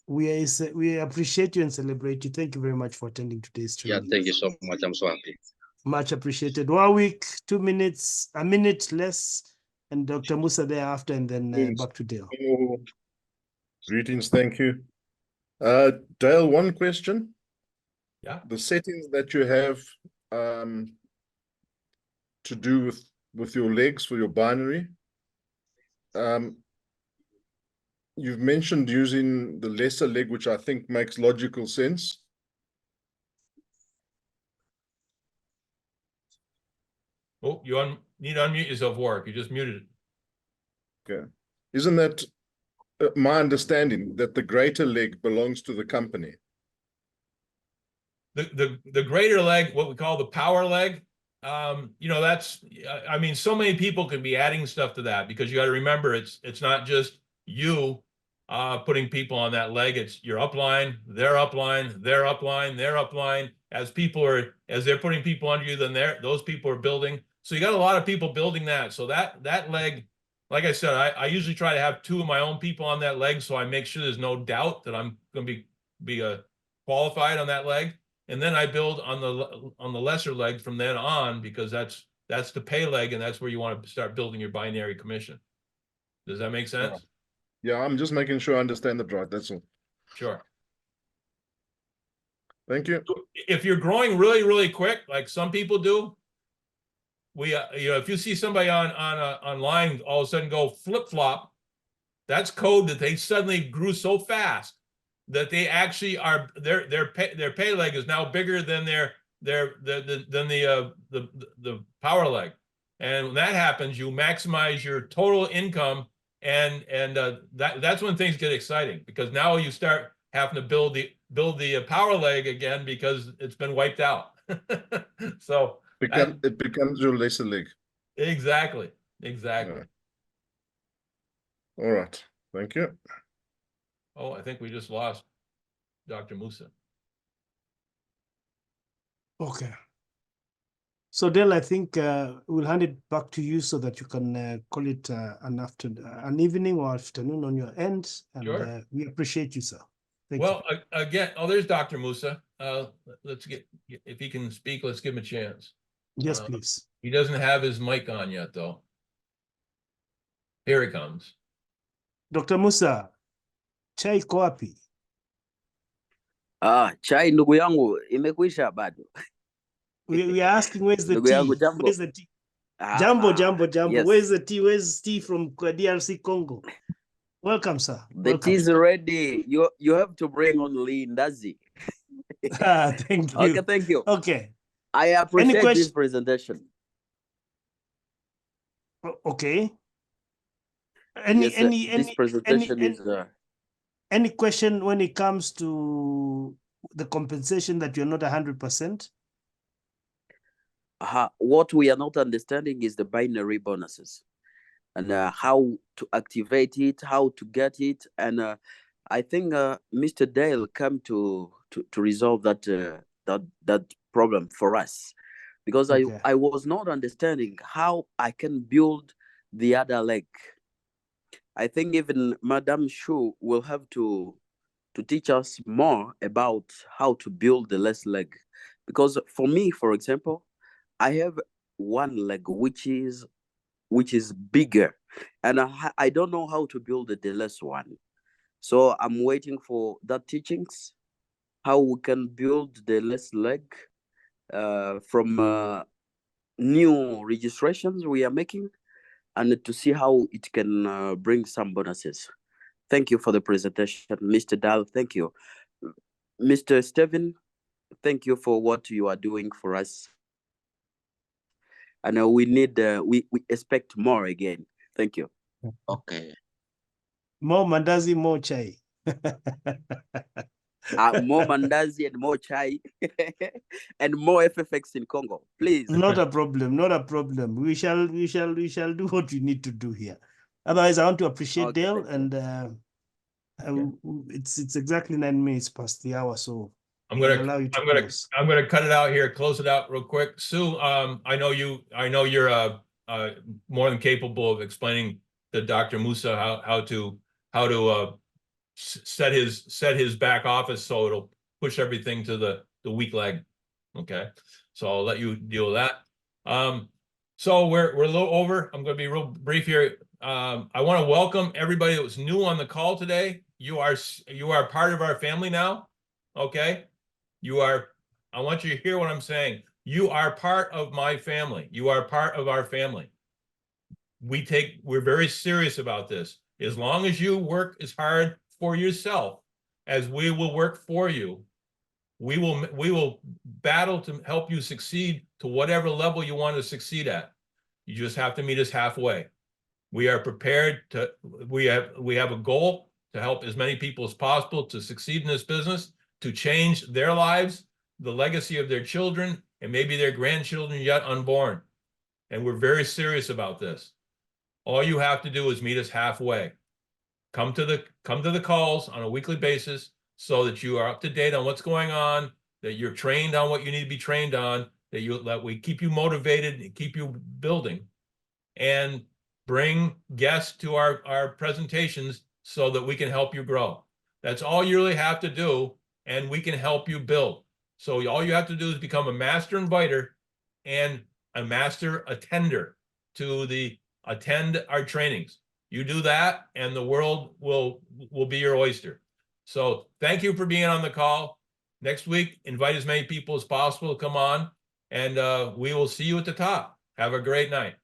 S2: We appreciate you and celebrate you. Thank you very much for attending today's training.
S9: Yeah, thank you so much. I'm so happy.
S2: Much appreciated. Warwick, 2 minutes, a minute less, and Dr. Musa thereafter, and then back to Dale.
S10: Greetings, thank you. Dale, one question.
S1: Yeah.
S10: The settings that you have to do with your legs for your binary, you've mentioned using the lesser leg, which I think makes logical sense.
S1: Oh, you need to unmute yourself, Warwick. You just muted it.
S10: Okay. Isn't that my understanding that the greater leg belongs to the company?
S1: The greater leg, what we call the power leg, that's, I mean, so many people can be adding stuff to that, because you got to remember, it's not just you putting people on that leg. It's your upline, their upline, their upline, their upline. As they're putting people under you, then those people are building. So you got a lot of people building that. So that leg, like I said, I usually try to have 2 of my own people on that leg, so I make sure there's no doubt that I'm going to be qualified on that leg. And then I build on the lesser leg from then on, because that's the pay leg, and that's where you want to start building your binary commission. Does that make sense?
S10: Yeah, I'm just making sure I understand it right. That's all.
S1: Sure.
S10: Thank you.
S1: If you're growing really, really quick, like some people do, if you see somebody online all of a sudden go flip flop, that's code that they suddenly grew so fast that they actually are their pay leg is now bigger than the power leg. And when that happens, you maximize your total income, and that's when things get exciting, because now you start having to build the power leg again because it's been wiped out. So
S10: it becomes your lesser leg.
S1: Exactly.
S10: Yeah. All right. Thank you.
S1: Oh, I think we just lost Dr. Musa.
S2: Okay. So Dale, I think we'll hand it back to you so that you can call it an evening or afternoon on your end. And
S1: Sure.
S2: We appreciate you, sir. Thank
S1: Well,
S2: you.
S1: again, there's Dr. Musa. Let's if he can speak, let's give him a chance.
S2: Yes, please.
S1: He doesn't have his mic on yet, though. Here he comes.
S2: Dr. Musa, chai iko wapi?
S7: Chai ndugu yangu imekwisha bado.
S2: We are asking where's the
S7: Ndugu
S2: tea?
S7: yangu jambo.
S2: Where's the tea? Jambo.
S7: Yes.
S2: Where's the tea? Where's tea from DRC Congo? Welcome, sir.
S7: The
S2: Welcome.
S7: tea is ready. You have to bring only Ndazi.
S2: Thank you.
S7: Okay, thank you.
S2: Okay.
S7: I appreciate this presentation.
S2: Okay.
S7: This presentation is
S2: any question when it comes to the compensation that you're not 100%?
S7: What we are not understanding is the binary bonuses and how to activate it, how to get it. And I think Mr. Dale came to resolve that problem for us, because
S2: Okay.
S7: I was not understanding how I can build the other leg. I think even Madame Shu will have to teach us more about how to build the less leg. Because for me, for example, I have one leg which is bigger, and I don't know how to build the less one. So I'm waiting for that teachings, how we can build the less leg from new registrations we are making, and to see how it can bring some bonuses. Thank you for the presentation, Mr. Dahl. Thank you. Mr. Steven, thank you for what you are doing for us. And we need, we expect more again. Thank you.
S9: Okay.
S2: More mandazi, more chai.
S7: More mandazi and more chai and more FFX in Congo, please.
S2: Not a problem. Not a problem. We shall do what we need to do here. Otherwise, I want to appreciate Dale, and it's exactly 9 minutes past the hour, so
S1: I'm gonna cut it out here, close it out real quick. Sue, I know you're more than capable of explaining to Dr. Musa how to set his back office so it'll push everything to the weak leg. Okay, so I'll let you deal with that. So we're a little over. I'm going to be real brief here. I want to welcome everybody that was new on the call today. You are part of our family now. Okay, I want you to hear what I'm saying. You are part of my family. You are part of our family. We're very serious about this. As long as you work as hard for yourself as we will work for you, we will battle to help you succeed to whatever level you want to succeed at. You just have to meet us halfway. We are prepared to, we have a goal to help as many people as possible to succeed in this business, to change their lives, the legacy of their children, and maybe their grandchildren yet unborn. And we're very serious about this. All you have to do is meet us halfway. come to the calls on a weekly basis so that you are up to date on what's going on, that you're trained on what you need to be trained on, that we keep you motivated and keep you building, and bring guests to our presentations so that we can help you grow. That's all you really have to do, and we can help you build. So all you have to do is become a master inviter and a master attender to attend our trainings. You do that and the world will be your oyster. So thank you for being on the call. Next week, invite as many people as possible to come on, and we will see you at the top. Have a great night.